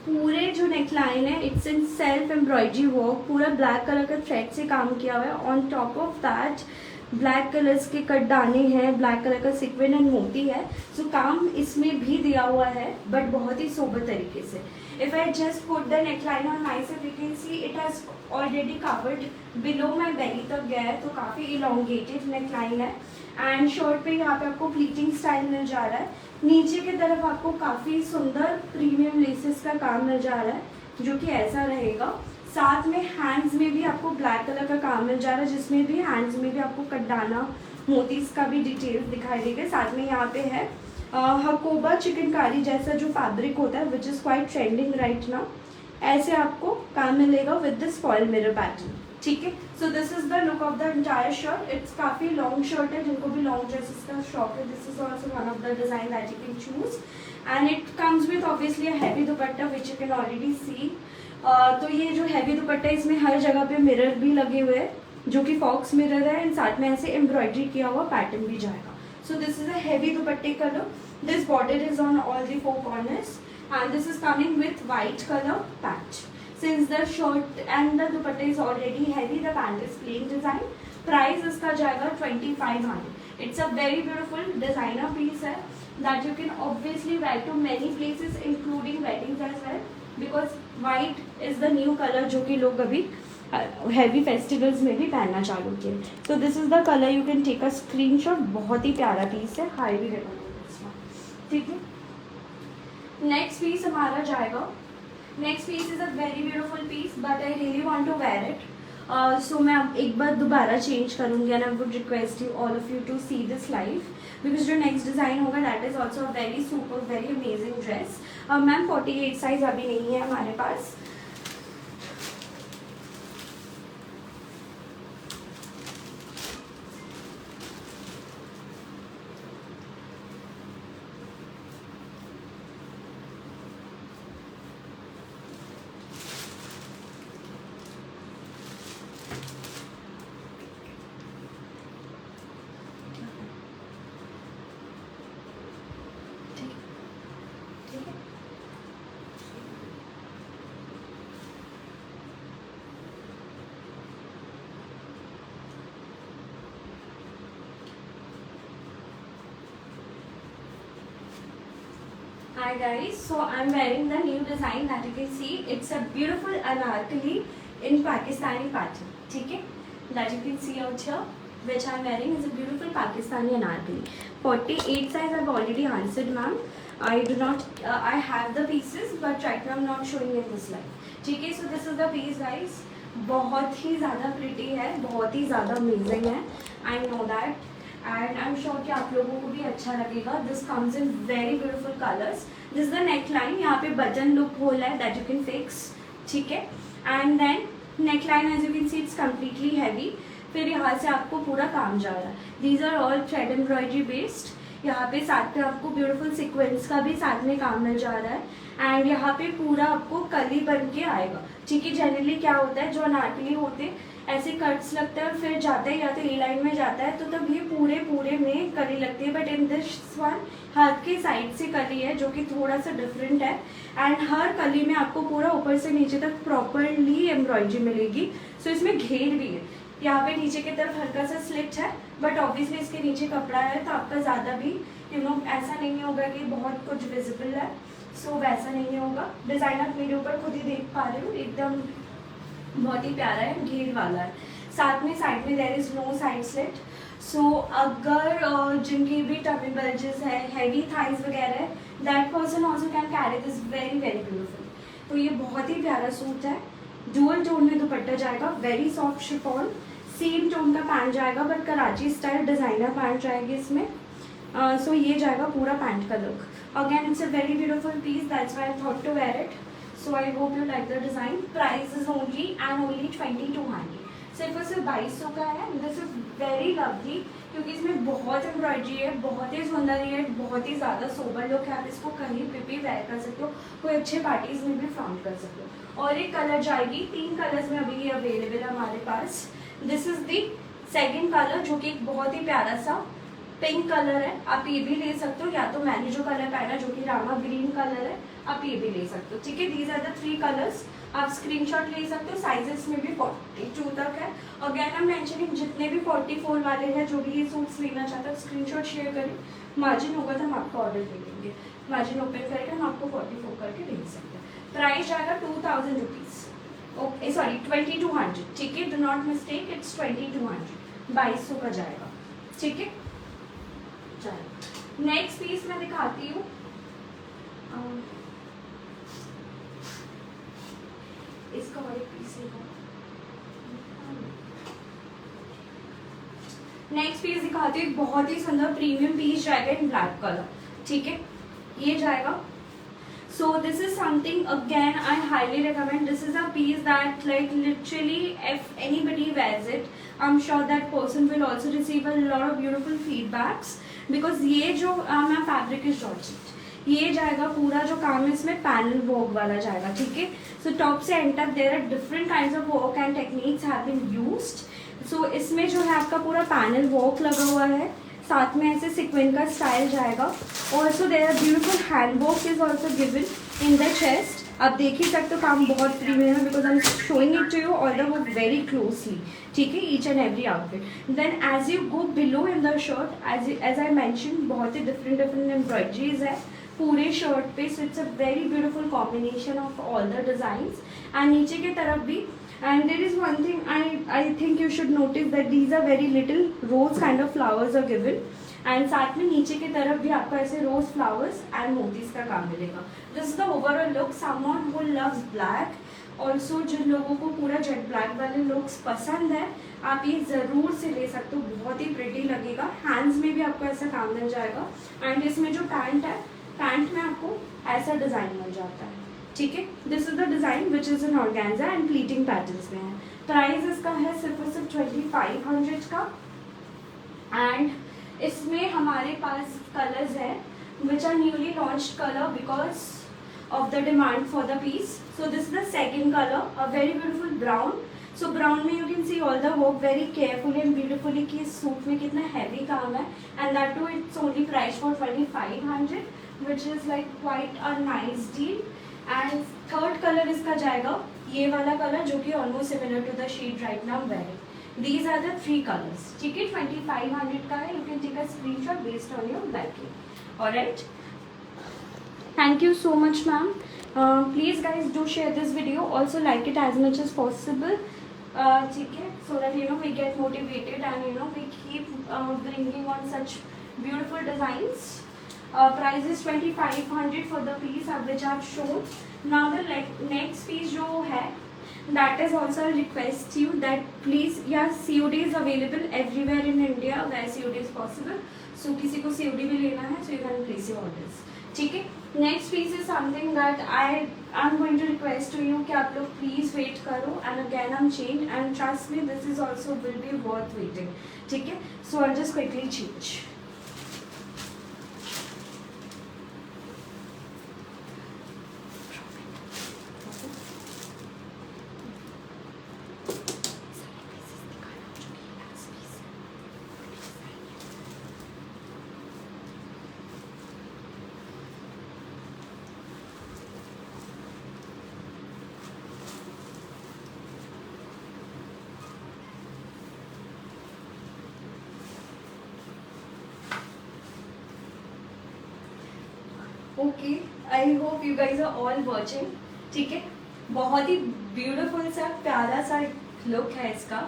पूरे जो नेकलाइन है it's in self embroidery work, पूरा ब्लैक कलर का thread से काम किया हुआ है। On top of that black colours के कट दाने हैं, ब्लैक कलर का सिक्वेन एंड मोती है। सो काम इसमें भी दिया हुआ है बट बहुत ही सोबर तरीके से। If I just put the neckline on myself, you can see it has already covered below my belly तक गया है, तो काफ़ी elongated neckline है। एंड शर्ट पे यहाँ पे आपको प्लीटिंग स्टाइल मिल जा रहा है। नीचे की तरफ आपको काफ़ी सुंदर प्रीमियम लेसेस का काम मिल जा रहा है जो कि ऐसा रहेगा। साथ में हैंड्स में भी आपको ब्लैक कलर का काम मिल जा रहा है, जिसमें भी हैंड्स में भी आपको कटदाना मोतीस का भी डिटेल्स दिखाई देगा। साथ में यहाँ पे है हकोबा चिकनकारी जैसा जो फैब्रिक होता है which is quite trending right now, ऐसे आपको काम मिलेगा with this foil mirror pattern, ठीक है। So this is the look of the entire shirt. It's काफ़ी लॉन्ग शर्ट है, जिनको भी लॉन्ग ड्रेसेस का शौक है this is also one of the design that you can choose and it comes with obviously a heavy dupatta which you can already see. तो ये जो हैवी दुपट्टा है इसमें हर जगह पे मिरर भी लगे हुए हैं जो कि फॉक्स मिरर है एंड साथ में ऐसे एम्ब्रॉयडरी किया हुआ पैटर्न भी जाएगा। So this is a heavy dupatta color. This border is on all the 4 corners and this is coming with white color patch. Since the shirt and the dupatta is already heavy, the pant is plain design. Price इसका जाएगा 2500. It's a very beautiful designer piece है that you can obviously wear to many places including weddings as well because white is the new color जो कि लोग अभी heavy festivals में भी पहनना चालू किए। So this is the colour, you can take a screenshot. बहुत ही प्यारा पीस है, हाईली रिकमेंडेड, ठीक है। नेक्स्ट पीस हमारा जाएगा, next piece is a very beautiful piece but I really want to wear it. So मैं अब एक बार दोबारा चेंज करूँगी and I would request you all of you to see this live because जो next design होगा that is also a very super very amazing dress. Ma'am 48 size अभी नहीं है हमारे पास। Hi guys, so I'm wearing the new design that you can see. It's a beautiful anarkali in Pakistani pattern. ठीक है? That you can see out here, which I'm wearing is a beautiful Pakistani anarkali. 48 size I've already answered, ma'am. I do not. I have the pieces, but right now I'm not showing in this live. ठीक है? So this is the piece, guys. बहुत ही ज़्यादा pretty है, बहुत ही ज़्यादा amazing है. I know that. And I am sure कि आप लोगों को भी अच्छा लगेगा. This comes in very beautiful colours. This is the neck line. यहाँ पे बटन लुक होल है दैट यू कैन फिक्स. ठीक है. And then neckline as you can see it's completely heavy. फिर यहाँ से आपको पूरा काम जा रहा है. These are all thread embroidery based. यहाँ पे साथ में आपको ब्यूटीफुल सीक्वेंस का भी साथ में काम मिल जा रहा है. एंड यहाँ पे पूरा आपको कली बन के आएगा. ठीक है. जनरली क्या होता है, जो अनारकली होते ऐसे कट्स लगता है और फिर जाते ही जाते ए लाइन में जाता है, तो तब ये पूरे में कली लगती है. बट इन दिस वन हाथ के साइड से कली है जो कि थोड़ा सा डिफरेंट है. एंड हर कली में आपको पूरा ऊपर से नीचे तक प्रॉपरली एम्ब्रॉयडरी मिलेगी. सो इसमें घेर भी है. यहाँ पे नीचे की तरफ हल्का सा स्लिट है, बट ऑब्वियसली इसके नीचे कपड़ा है तो आपका ज़्यादा भी ऐसा नहीं होगा कि बहुत कुछ विजिबल है. सो वैसा नहीं होगा. डिज़ाइन आप मेरे ऊपर खुद ही देख पा रहे हो, एकदम बहुत ही प्यारा है. घेर वाला है. साथ में साइड में there is no side slit. So अगर जिनकी भी टमी बल्जेस है, हैवी थाइज वगैरह है, that person also can carry this very very beautiful. तो ये बहुत ही प्यारा सूट है. डुअल टोन में दुपट्टा जाएगा, very soft chiffon. Same tone का पैंट जाएगा, but Karachi style designer pant जाएगी इसमें. सो ये जाएगा पूरा पैंट का look. Again it's a very beautiful piece, that's why I thought to wear it. So I hope you like the design. Price is only 2200. सिर्फ और सिर्फ 2200 का है. दिस इज वेरी लवली क्योंकि इसमें बहुत एम्ब्रॉयडरी है, बहुत ही सुंदर है, बहुत ही ज़्यादा सोबर लुक है. आप इसको कहीं पे भी वेयर कर सकते हो, कोई अच्छे पार्टीज में भी फ्रॉन्ट कर सकते हो. और एक कलर जाएगी, 3 कलर्स में अभी ये अवेलेबल है हमारे पास. This is the second colour जो कि एक बहुत ही प्यारा सा पिंक कलर है. आप ये भी ले सकते हो, या तो मैंने जो कलर पहना जो कि रामा ग्रीन कलर है, आप ये भी ले सकते हो. ठीक है. These are the 3 colours. आप स्क्रीनशॉट ले सकते हो. साइजेस में भी 42 तक है. अगेन आई एम मेंशनिंग, जितने भी 44 वाले हैं जो भी ये सूट्स लेना चाहते हैं स्क्रीनशॉट शेयर करें. मार्जिन होगा तो हम आपको ऑर्डर दे देंगे. मार्जिन ओपन करके हम आपको 44 करके भेज सकते हैं. प्राइस जाएगा 2000 रुपीज़. Okay sorry 2200. ठीक है. Do not mistake, it's 2200. 2200 का जाएगा. ठीक है. चलो नेक्स्ट पीस मैं दिखाती हूँ. इसका और एक पीस नेक्स्ट पीस दिखाती हूँ. बहुत ही सुंदर प्रीमियम पीस जाएगा इन ब्लैक कलर. ठीक है. ये जाएगा. So this is something again I highly recommend. This is a piece that like literally if anybody wears it, I'm sure that person will also receive a lot of beautiful feedbacks because ये जो मैं fabric is Georgette. ये जाएगा पूरा जो काम है इसमें पैनल वर्क वाला जाएगा. ठीक है. सो टॉप से एंड तक there are different kinds of work and techniques have been used. So इसमें जो है आपका पूरा पैनल वर्क लगा हुआ है, साथ में ऐसे सिक्वेंस का स्टाइल जाएगा. Also there are beautiful hand work is also given in the chest. आप देख ही सकते हो काम बहुत प्रीमियम है because I am showing it to you all the work very closely. ठीक है. Each and every outfit. Then as you go below in the shirt as I mention बहुत ही डिफरेंट एम्ब्रॉयडरीज है पूरे शर्ट पे. So it's a very beautiful combination of all the designs. And नीचे की तरफ भी. And there is one thing I think you should notice that these are very little rose kind of flowers are given. And साथ में नीचे की तरफ भी आपको ऐसे रोज फ्लावर्स एंड मोतीज का काम मिलेगा. This is the overall look. Someone who loves black, also जिन लोगों को पूरा जेट ब्लैक वाले लुक्स पसंद है आप ये ज़रूर से ले सकते हो. बहुत ही प्रिटी लगेगा. हैंड्स में भी आपको ऐसा काम मिल जाएगा. एंड इसमें जो पैंट है, पैंट में आपको ऐसा डिज़ाइन मिल जाता है. ठीक है. This is the design which is in organza and pleating patterns में है. प्राइस इसका है सिर्फ और सिर्फ 2500 का. एंड इसमें हमारे पास कलर्स है which are newly launched colour because of the demand for the piece. So this is the second colour, a very beautiful brown. So brown में you can see all the work very carefully and beautifully कि इस suit में कितना heavy काम है. And that too it's only price for 2500 which is like quite a nice deal. And third colour इसका जाएगा ये वाला कलर जो कि almost similar to the shade right now wear. These are the 3 colours. ठीक है. 2500 का है. You can take a screenshot based on your liking. Alright. Thank you so much, ma'am. Please guys do share this video. Also like it as much as possible. ठीक है, so that we get motivated and we keep bringing on such beautiful designs. Price is 2500 for the piece which I have shown. Now the next piece जो है, that is also I request you that please, yeah, COD is available everywhere in India where COD is possible. So किसी को COD भी लेना है, so you can place your orders. ठीक है. Next piece is something that I am going to request to you कि आप लोग प्लीज वेट करो and again I am change and trust me this is also will be worth waiting. ठीक है, so I just quickly change. Okay, I hope you guys are all watching. ठीक है, बहुत ही ब्यूटीफुल सा प्यारा सा लुक है इसका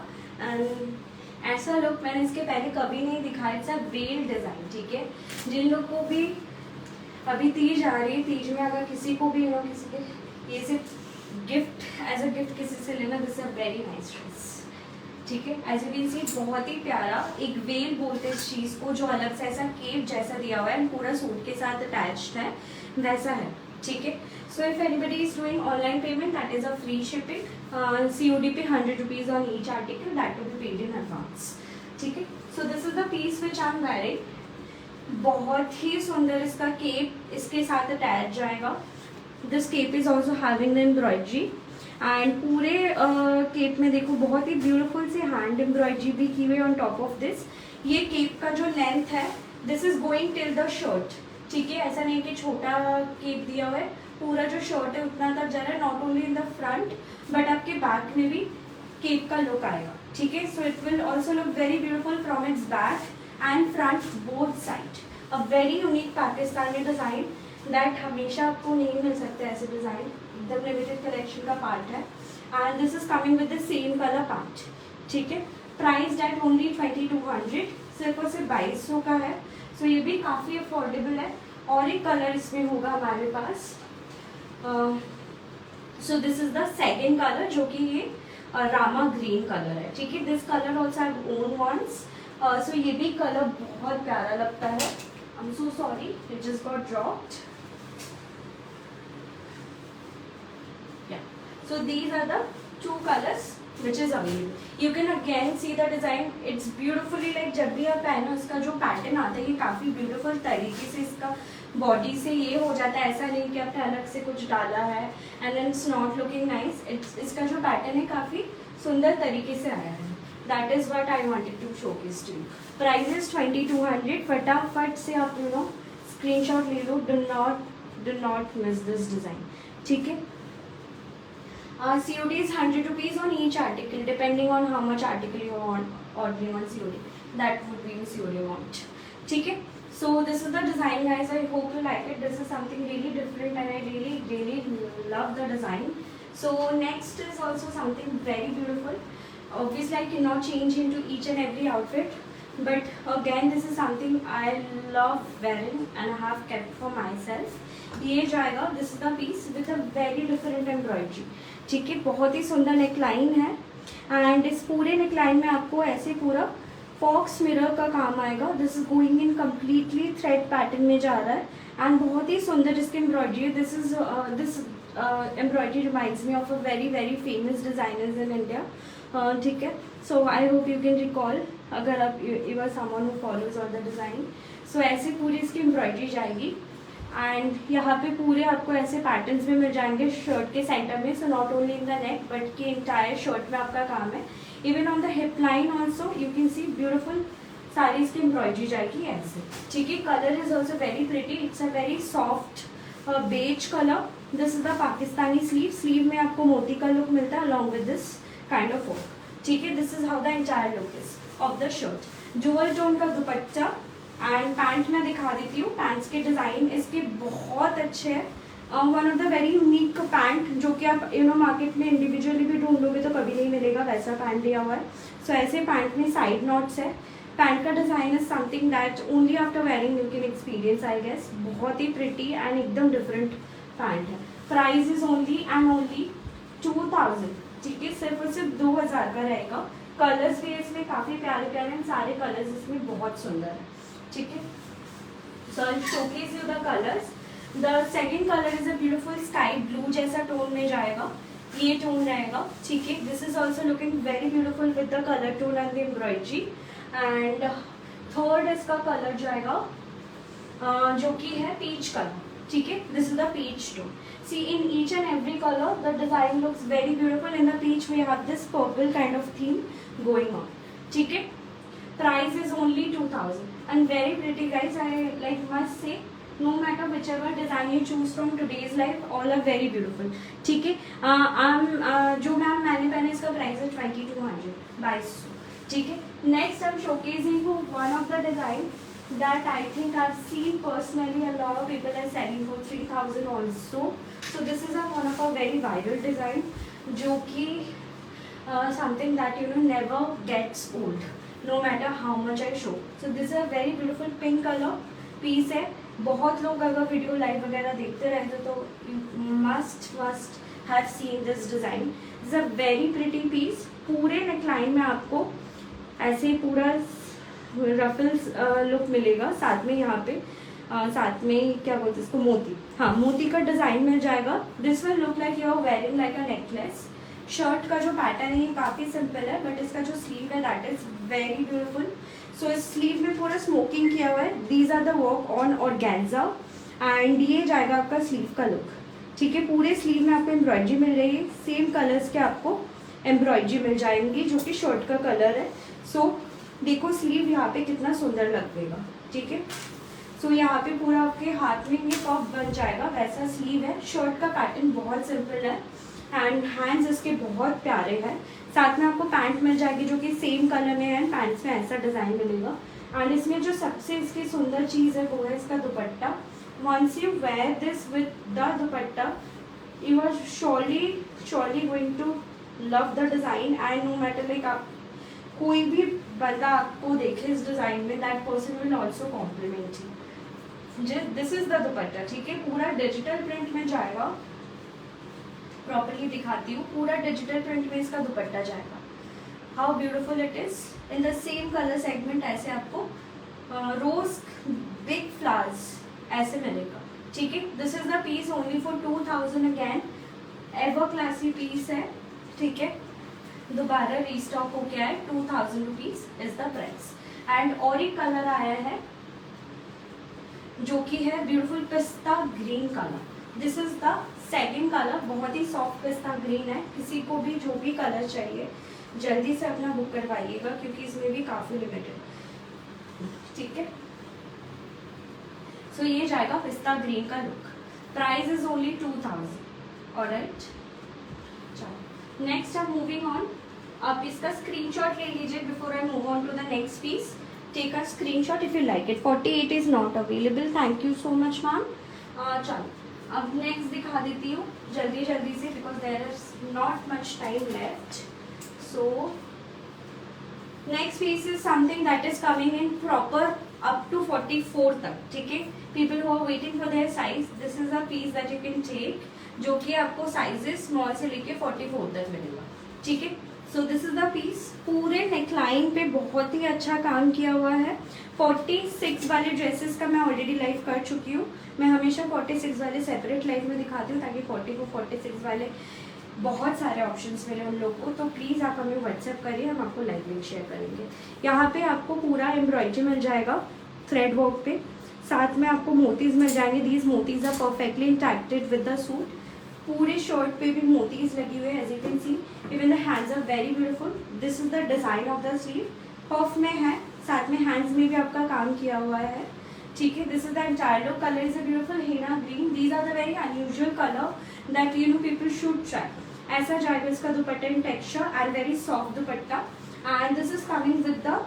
एंड ऐसा लुक मैंने इसके पहले कभी नहीं दिखाया. It's a well design. ठीक है, जिन लोग को भी अभी तीज आ रही है, तीज में अगर किसी को भी किसी के ये सिर्फ गिफ्ट एज अ गिफ्ट किसी से लेना, this a very nice dress. ठीक है, एज यू कैन सी बहुत ही प्यारा एक वेल बोलते हैं इस चीज़ को, जो अलग से ऐसा केप जैसा दिया हुआ है, पूरा सूट के साथ अटैच्ड है, वैसा है. ठीक है, so if anybody is doing online payment that is a free shipping. COD पे 100 rupees on each article, that to be paid in advance. ठीक है, so this is the piece which I am wearing. बहुत ही सुंदर इसका cape इसके साथ attach जाएगा. This cape is also having the embroidery and पूरे केप में देखो बहुत ही ब्यूटीफुल से हैंड एम्ब्रॉयडरी भी की हुई ऑन टॉप ऑफ दिस. ये केप का जो लेंथ है, this is going till the shirt. ठीक है, ऐसा नहीं कि छोटा केप दिया हुआ है, पूरा जो शर्ट है उतना तक जा रहा है. Not only in the front but आपके बैक में भी केप का लुक आएगा. ठीक है, so it will also look very beautiful from its back and front both side. A very unique Pakistani design that हमेशा आपको नहीं मिल सकता ऐसे डिज़ाइन. एकदम लिमिटेड कलेक्शन का पार्ट है and this is coming with the same colour part. ठीक है, प्राइस एट ओनली 2200, सिर्फ और सिर्फ 2200 का है. सो ये भी काफ़ी अफोर्डेबल है. और एक कलर इसमें होगा हमारे पास. So this is the second colour जो कि ये रामा ग्रीन कलर है. ठीक है, this colour also I own once. So ये भी कलर बहुत प्यारा लगता है. I am so sorry, it just got dropped. So these are the two colors which is available. You can again see the design. It's beautifully like जब भी आप पहनो इसका जो पैटर्न आता है ये काफ़ी ब्यूटीफुल तरीके से इसका बॉडी से ये हो जाता है. ऐसा नहीं कि आपने अलग से कुछ डाला है and then it's not looking nice. इसका जो पैटर्न है काफ़ी सुंदर तरीके से आया है. That is what I wanted to showcase to you. Price is 2200. फटाफट से आप स्क्रीनशॉट ले लो. Do not miss this design. ठीक है, COD is 100 rupees on each article depending on how much article you want ordering on COD. That would be the COD amount. ठीक है, so this is the design guys. I hope you like it. This is something really different and I really love the design. So next is also something very beautiful. Obviously I cannot change into each and every outfit, but again this is something I love wearing and I have kept for myself. ये जाएगा, this is the peace with a very different embroidery. ठीक है, बहुत ही सुंदर neckline है and इस पूरे नेकलाइन में आपको ऐसे पूरा फॉक्स मिरर का काम आएगा. This is going in completely thread pattern में जा रहा है एंड बहुत ही सुंदर इसकी embroidery. This embroidery reminds me of a very famous designers in India. ठीक है, so I hope you can recall अगर आप you are someone who follows on the design. So ऐसे पूरी इसकी एम्ब्रॉयडरी जाएगी एंड यहाँ पे पूरे आपको ऐसे पैटर्न्स में मिल जाएंगे शर्ट के सेंटर में. So not only in the neck but कि इंटायर शर्ट में आपका काम है. Even on the hip line also you can see beautiful सारी इसकी एम्ब्रॉयडरी जाएगी ऐसे. ठीक है, colour is also very pretty. It's a very soft beige colour. This is the Pakistani sleeve में आपको मोती का लुक मिलता है along with this kind of work. ठीक है, this is how the entire look is of the shirt. Dual tone का दुपट्टा and pant मैं दिखा देती हूँ। पैंट्स के डिज़ाइन इसके बहुत अच्छे हैं। One of the very unique pant जो कि आप मार्केट में इंडिविजुअली भी ढूंढोगे तो कभी नहीं मिलेगा, वैसा पैंट दिया हुआ है। सो ऐसे पैंट में साइड नॉट्स है। पैंट का design is something that only after wearing you can experience I guess. बहुत ही प्रिटी एंड एकदम डिफरेंट पैंट है। Price is only and only 2000, ठीक है, सिर्फ और सिर्फ 2000 का रहेगा। कलर्स भी इसमें काफ़ी प्यारे प्यारे हैं, सारे कलर्स इसमें बहुत सुंदर है, ठीक है। So I showcase you the colours. The second colour is a beautiful sky blue जैसा टोन में जाएगा, ये टोन रहेगा, ठीक है। This is also looking very beautiful with the colour tone and the embroidery. And third इसका colour जाएगा जो कि है पीच कलर, ठीक है। This is the peach tone. See in each and every colour the design looks very beautiful. In the peach we have this purple kind of theme going on, ठीक है। Price is only 2000 and very pretty guys. I like must say no matter whichever design you choose from today's life, all are very beautiful, ठीक है। जो ma'am मैंने पहने इसका price है 2200, 2200, ठीक है। Next I'm showcasing you one of the design that I think I've seen personally a lot of people are selling for 3000 also. So this is one of a very viral design जो कि something that never gets old no matter how much I show. So this is a very beautiful pink color piece है। बहुत लोग अगर video live वगैरह देखते रहते तो must have seen this design. Is a very pretty piece. पूरे neckline में आपको ऐसे पूरा रफल्स लुक मिलेगा, साथ में यहाँ पे साथ में क्या बोलते हैं इसको, मोती, हाँ मोती का डिज़ाइन मिल जाएगा। This will look like you are wearing like a necklace. Shirt का जो पैटर्न है ये काफ़ी सिंपल है, बट इसका जो स्लीव है that is very beautiful. So इस स्लीव में पूरा स्मोकिंग किया हुआ है। These are the work on organza and ये जाएगा आपका स्लीव का लुक, ठीक है। पूरे स्लीव में आपको एम्ब्रॉयडरी मिल रही है, सेम कलर्स के आपको एम्ब्रॉयडरी मिल जाएंगी जो कि शर्ट का कलर है। सो देखो स्लीव यहाँ पे कितना सुंदर लगेगा, ठीक है। सो यहाँ पे पूरा आपके हाथ में ये पफ बन जाएगा, वैसा स्लीव है। शर्ट का पैटर्न बहुत सिंपल है एंड हैंड्स इसके बहुत प्यारे हैं। साथ में आपको पैंट मिल जाएगी जो कि सेम कलर में है, पैंट्स में ऐसा डिज़ाइन मिलेगा। एंड इसमें जो सबसे इसकी सुंदर चीज़ है वो है इसका dupatta. Once you wear this with the dupatta you are surely going to love the design. And no matter like आप कोई भी बंदा आपको देखे इस डिज़ाइन में, that person will also compliment you. This is the dupatta, ठीक है। पूरा डिजिटल प्रिंट में जाएगा, प्रॉपर्ली दिखाती हूँ। पूरा डिजिटल प्रिंट में इसका दुपट्टा जाएगा। How beautiful it is. In the same colour segment ऐसे आपको रोज बिग फ्लावर्स ऐसे मिलेगा, ठीक है। This is the piece only for 2000 again. Ever classy piece है, ठीक है। दोबारा रीस्टॉक हो गया है। 2000 rupees is the price. And और एक कलर आया है जो कि है ब्यूटीफुल पिस्ता green colour. This is the second colour. बहुत ही सॉफ्ट पिस्ता ग्रीन है। किसी को भी जो भी कलर चाहिए जल्दी से अपना बुक करवाइएगा क्योंकि इसमें भी काफ़ी लिमिटेड, ठीक है। सो ये जाएगा पिस्ता ग्रीन का look. Price is only 2000, alright. चलो नेक्स्ट आप मूविंग ऑन। आप इसका स्क्रीनशॉट ले लीजिए before I move on to the next piece. Take a screenshot if you like it. 48 is not available. Thank you so much ma'am. चलो अब next दिखा देती हूँ जल्दी से because there is not much time left. So next piece is something that is coming in proper up to 44 तक, ठीक है। People who are waiting for their size, this is a piece that you can take जो कि आपको sizes small से लेके 44 तक मिलेगा, ठीक है। So this is the piece. पूरे नेकलाइन पे बहुत ही अच्छा काम किया हुआ है। 46 वाले ड्रेसेस का मैं ऑलरेडी लाइव कर चुकी हूँ। मैं हमेशा 46 वाले सेपरेट लाइव में दिखाती हूँ ताकि 40 को 46 वाले बहुत सारे ऑप्शंस मिले उन लोग को। तो प्लीज़ आप हमें व्हाट्सएप करिए, हम आपको लाइव लिंक शेयर करेंगे। यहाँ पे आपको पूरा एम्ब्रॉयडरी मिल जाएगा थ्रेड वर्क पे। साथ में आपको मोतीज मिल जाएंगे। दीज मोतीज are perfectly intacted with the suit. पूरे शर्ट पे भी मोतीज लगी हुई है as you can see. Even the hands are very beautiful. This is the design of the sleeve. Puff में है, साथ में हैंड्स में भी आपका काम किया हुआ है, ठीक है। This is the entire look. Colour is a beautiful henna green. These are the very unusual colour that people should try. ऐसा जाएगा इसका dupatta in texture and very soft dupatta. And this is coming with the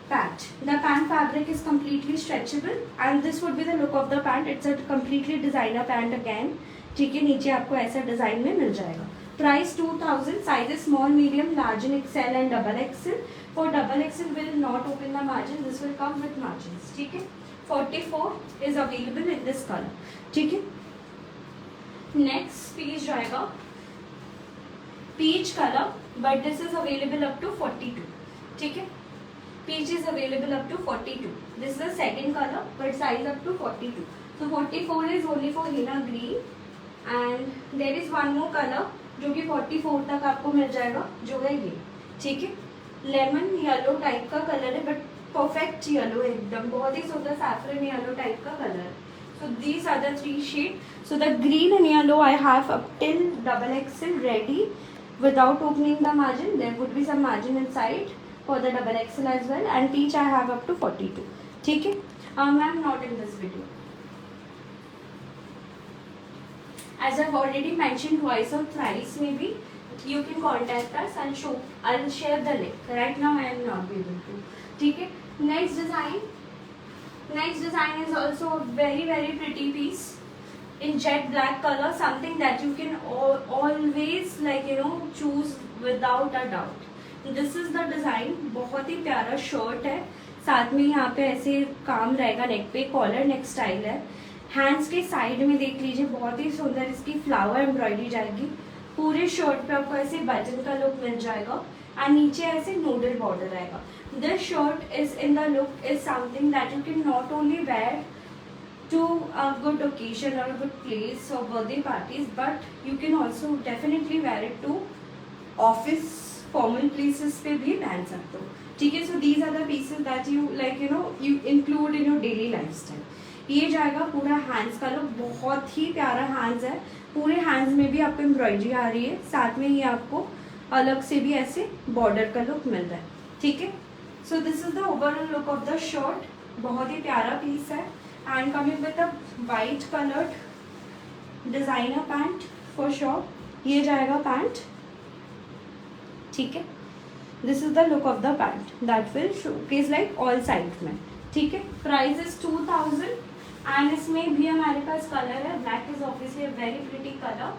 pant. The pant fabric is completely stretchable and this would be the look of the pant. It's a completely designer pant again. ठीक है, नीचे आपको ऐसा design में मिल जाएगा. Price 2000. Sizes small, medium, large in XL and double XL. For double XL will not open the margin. This will come with margins. ठीक है. 44 is available in this color. ठीक है. Next piece जाएगा peach color, but this is available up to 42. ठीक है. Peach is available up to 42. This is the second color, but size up to 42. So 44 is only for Hina green, and there is one more color जो कि 44 तक आपको मिल जाएगा, जो है ये. ठीक है. लेमन येलो टाइप का कलर है, बट परफेक्ट येलो है एकदम, बहुत ही सुंदर सैफरन येलो टाइप का कलर है. So these are the three shades. So the green and yellow I have up till double XL ready without opening the margin. There would be some margin inside for the double XL as well, and each I have up to 42. ठीक है. Ma'am, not in this video. As I've already mentioned twice or thrice, maybe you can contact us and show. I'll share the link. Right now I am not able to. ठीक है. Next design. Next design is also a very pretty piece in jet black color. Something that you can always choose without a doubt. This is the design. बहुत ही प्यारा shirt है, साथ में यहाँ पे ऐसे काम रहेगा नेक पे, कॉलर नेक स्टाइल है. हैंड्स के साइड में देख लीजिए, बहुत ही सुंदर इसकी फ्लावर एम्ब्रॉयडरी जाएगी. पूरे शर्ट पे आपको ऐसे बटन का लुक मिल जाएगा एंड नीचे ऐसे नोडल बॉर्डर आएगा. This shirt is in the look is something that you can not only wear to a good occasion or a good place or birthday parties, but you can also definitely wear it to office formal places पे भी पहन सकते हो. ठीक है. So these are the pieces that you you include in your daily lifestyle. ये जाएगा पूरा हैंड्स का लुक, बहुत ही प्यारा हैंड्स है. पूरे हैंड्स में भी आपको एम्ब्रॉयडरी आ रही है, साथ में ये आपको अलग से भी ऐसे बॉर्डर का लुक मिल रहा है. ठीक है. So this is the overall look of the shirt. बहुत ही प्यारा पीस है and coming with a white coloured designer pant for sure. ये जाएगा पैंट. ठीक है. This is the look of the pant that will showcase like all side में. ठीक है. प्राइस इज 2000 एंड इसमें भी हमारे पास कलर है. Black is obviously a very pretty colour,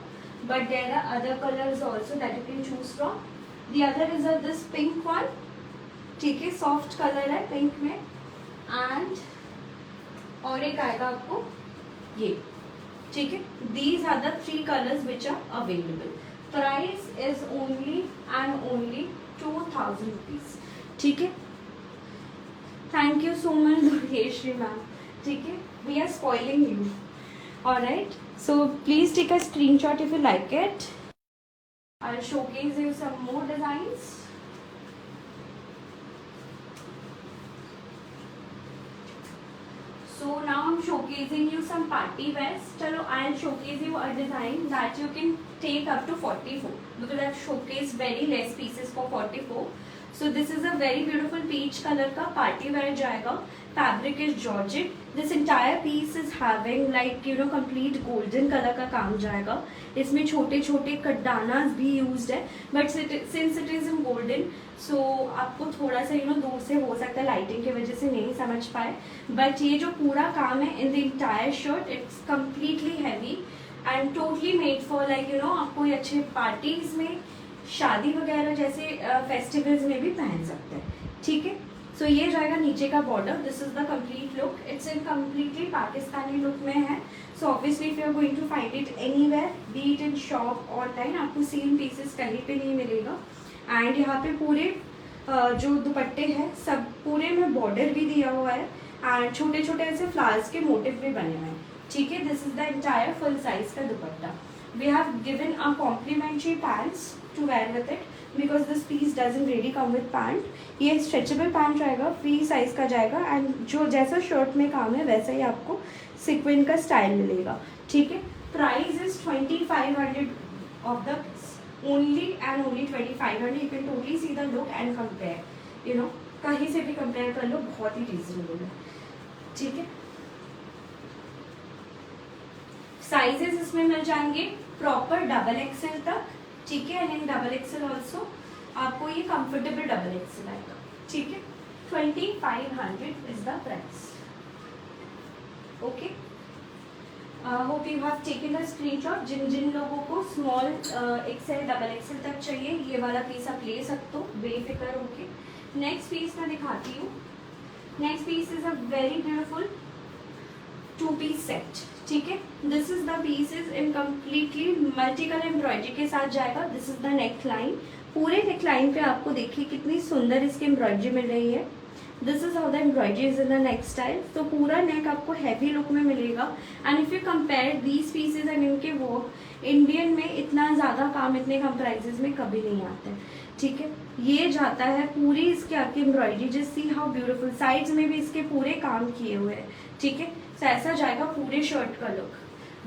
but there are other colours also that you can choose from. The other is this pink one. ठीक है. सॉफ्ट कलर है पिंक में. And और एक आएगा आपको ये. ठीक है. These are the three colours which are available. Price is only and only 2000 rupees. ठीक है. Thank you so much, Durgeshri ma'am. ठीक है. We are spoiling you. Alright. So please take a screenshot if you like it. I'll showcase you some more designs. So now I'm showcasing you some party wears. चलो, I'll showcase you a design that you can take up to 44 because I've showcased very less pieces for 44. So this is a very beautiful peach color का party wear जाएगा. Fabric is georgette. This entire piece is having complete golden color का काम जाएगा. इसमें छोटे छोटे कड्डानास भी used है, but since it is in golden, so आपको थोड़ा सा दूर से हो सकता है लाइटिंग की वजह से नहीं समझ पाए. बट ये जो पूरा काम है in the entire shirt, it's completely heavy and totally made for आपको ये अच्छे पार्टीज में, शादी वगैरह जैसे फेस्टिवल्स में भी पहन सकते हैं. ठीक है. सो ये जाएगा नीचे का border. This is the complete look. It's in completely Pakistani look में है. So obviously if you are going to find it anywhere, be it in shop online, आपको सेम पीसेस कहीं पे नहीं मिलेगा. एंड यहाँ पे पूरे जो दुपट्टे हैं सब पूरे में बॉर्डर भी दिया हुआ है एंड छोटे छोटे ऐसे फ्लावर्स के मोटिव भी बने हुए हैं. ठीक है. This is the entire full size का dupatta. We have given a complimentary pants to wear with it because this piece doesn't really come with pant. ये स्ट्रेचेबल पैंट रहेगा, फ्री साइज का जाएगा एंड जो जैसा शर्ट में काम है वैसा ही आपको सिक्विन का स्टाइल मिलेगा. ठीक है. Price is 2500 of the only and only 2500. You can totally see the look and compare. कहीं से भी कंपेयर कर लो, बहुत ही रीजनेबल है. ठीक है. साइजेस इसमें मिल जाएंगे प्रॉपर डबल एक्सएल तक. ठीक है. And in double XL also आपको ये कंफर्टेबल डबल एक्सएल आएगा. ठीक है. 2500 is the price. Okay. Hope you have taken a screenshot. जिन लोगों को स्मॉल एक्सेल डबल एक्सेल तक चाहिए ये वाला पीस आप ले सकते हो बेफिक्र होके. नेक्स्ट पीस मैं दिखाती हूँ. Next piece is a very beautiful 2-piece set. ठीक है. This is the piece is in completely multi colour embroidery के साथ जाएगा. This is the neck line. पूरे नेक लाइन पे आपको देखिए कितनी सुंदर इसकी एम्ब्रॉयडरी मिल रही है. This is how the embroidery is in the neck style. तो पूरा नेक आपको हैवी लुक में मिलेगा. And if you compare these pieces and इनके वर्क, इंडियन में इतना ज़्यादा काम इतने कम प्राइजेज में कभी नहीं आते. ठीक है. ये जाता है पूरी इसके आपकी embroidery. Just see how beautiful. Sides में भी इसके पूरे काम किए हुए हैं. ठीक है. तो ऐसा जाएगा पूरे शर्ट का लुक.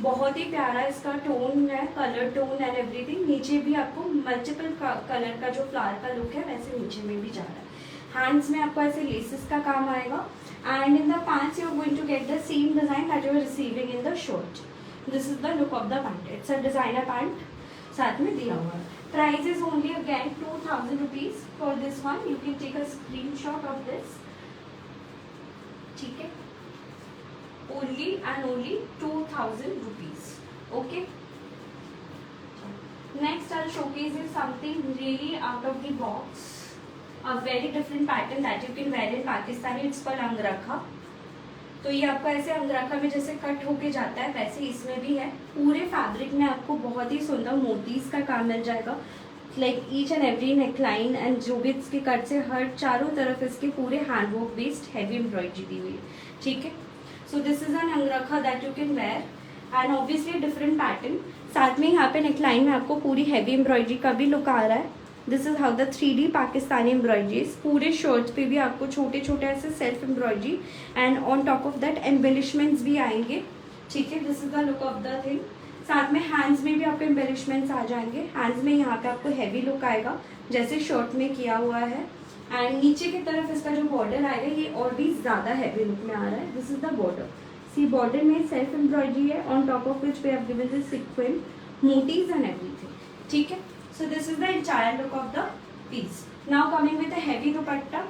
बहुत ही प्यारा इसका टोन है, कलर टोन एंड एवरीथिंग. नीचे भी आपको मल्टीपल कलर का जो फ्लावर का लुक है वैसे नीचे में भी जा रहा है. हैंड्स में आपको ऐसे लेसेस का काम आएगा. And in the pants you are going to get the same design that you are receiving in the shirt. This is the look of the pant. It's a designer pant साथ में दिया हुआ है. Price is only again 2000 rupees for this one. You can take a screenshot of this. ठीक है. only and only 2000 rupees. Okay. Next I'll showcase you something really out of the box, a very different pattern that you can wear in Pakistani. It's called अंगरखा. तो ये आपका ऐसे अंगरखा में जैसे cut होके जाता है वैसे इसमें भी है. पूरे फैब्रिक में आपको बहुत ही सुंदर मोतीज का काम मिल जाएगा. Like each and every neckline and जो भी इसके कट से हर चारों तरफ इसके पूरे हैंडवर्क बेस्ड हैवी एम्ब्रॉयडरी दी हुई है. ठीक है. So this is an अंगरखा that you can where and obviously different pattern. साथ में यहाँ पे नेकलाइन में आपको पूरी हैवी एम्ब्रॉयडरी का भी लुक आ रहा है. This is how the 3D Pakistani embroideries. पूरे शर्ट पे भी आपको छोटे छोटे ऐसे self embroidery and on top of that embellishments भी आएंगे. ठीक है. This is the look of the thing. साथ में हैंड्स में भी आपको एम्बेलिशमेंट्स आ जाएंगे. हैंड्स में यहाँ पे आपको हैवी लुक आएगा जैसे शर्ट में किया हुआ है. एंड नीचे की तरफ इसका जो बॉर्डर आएगा ये और भी ज़्यादा हैवी लुक में आ रहा है. This is the border. See border में सेल्फ एम्ब्रॉयडरी है on top of which we have given this sequence, मोटीज एंड एवरीथिंग. ठीक है. So this is the entire look of the piece. Now coming with the heavy dupatta.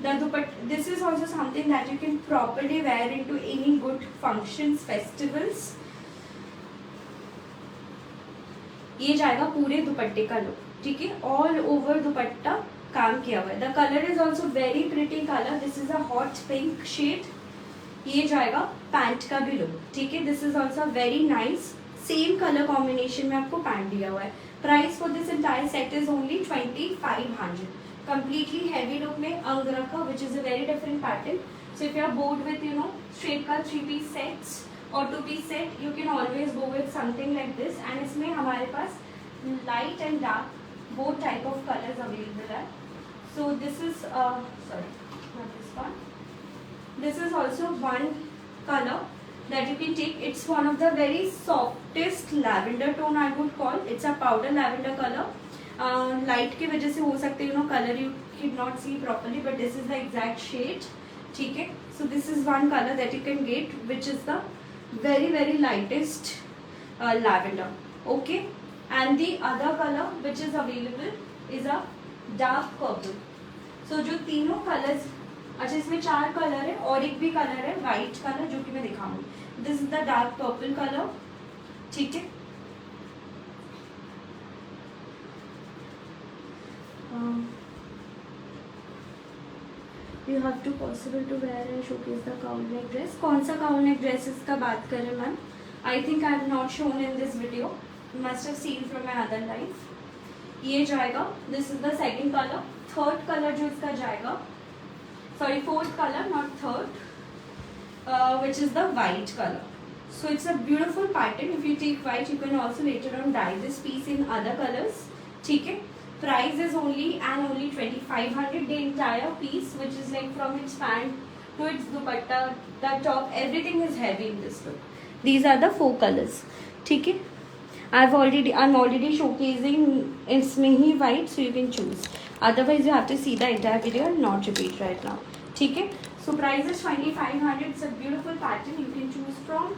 The dupatta, this is also something that you can properly wear into any good functions, festivals. ये जाएगा पूरे दुपट्टे का look. ठीक है. All over दुपट्टा काम किया हुआ है. The colour is also very pretty colour. This is a hot pink shade. ये जाएगा पैंट का भी लुक. ठीक है. This is also very nice. Same colour combination में आपको पैंट दिया हुआ है. Price for this entire set is only 2500. completely heavy look में अंगरखा which is a very different pattern. So if you are bored with straight cut 3-piece sets or 2-piece set, you can always go with something like this. And इसमें हमारे पास light and dark both type of colors available है. So this is sorry, not this one. This is also one color that you can take. It's one of the very softest lavender tone I would call. It's a powder lavender color. Light की वजह से हो सकते colour you can not see properly but this is the exact shade. ठीक है. So this is one colour that you can get which is the very very lightest lavender. Okay. And the other colour which is available is a dark purple. So जो तीनों colours, अच्छा इसमें 4 colour है और एक भी colour है white colour जो कि मैं दिखाऊंगी. This is the dark purple colour. ठीक है. You have to possible to wear and showcase the cowl neck dress. कौन सा cowl neck dresses का बात करें ma'am? I think I have not shown in this video. You must have seen from my other life. ये जाएगा. This is the second color. Third color जो इसका जाएगा, sorry fourth color not third, which is the white color. So it's a beautiful pattern. If you take white, you can also later on dye this piece in other colors. ठीक है. Price is only and only 2500. The entire piece, which is like from its pant to its dupatta, the top, everything is heavy in this look. These are the 4 colors. ठीक है. I'm already showcasing इसमें ही white, so you can choose. Otherwise, you have to see the entire video and not repeat right now. ठीक है. So price is 2500. It's a beautiful pattern you can choose from.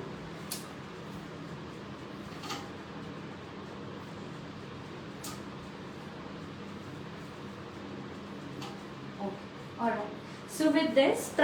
Alright. So with this,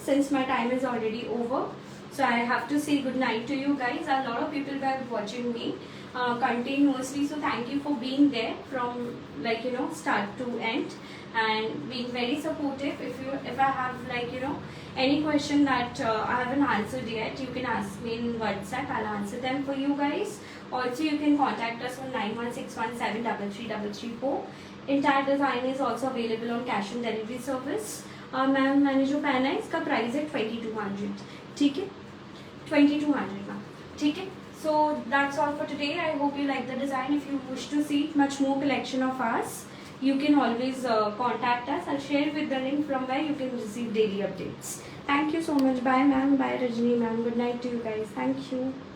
since my time is already over, so I have to say good night to you guys. A lot of people were watching me continuously, so thank you for being there from, like, you know, start to end and being very supportive. If I have, like, you know, any question that I haven't answered yet, you can ask me in WhatsApp. I'll answer them for you guys. Also, you can contact us on 9161733334. Entire design is also available on cash and delivery service. Ma'am मैंने जो पहना है इसका price है 2200, ठीक है, 2200 ma'am, ठीक है. So that's all for today. I hope you like the design. If you wish to see much more collection of ours, you can always contact us. I'll share with the link from where you can receive daily updates. Thank you so much. Bye ma'am. Bye Rajni ma'am. Good night to you guys. Thank you.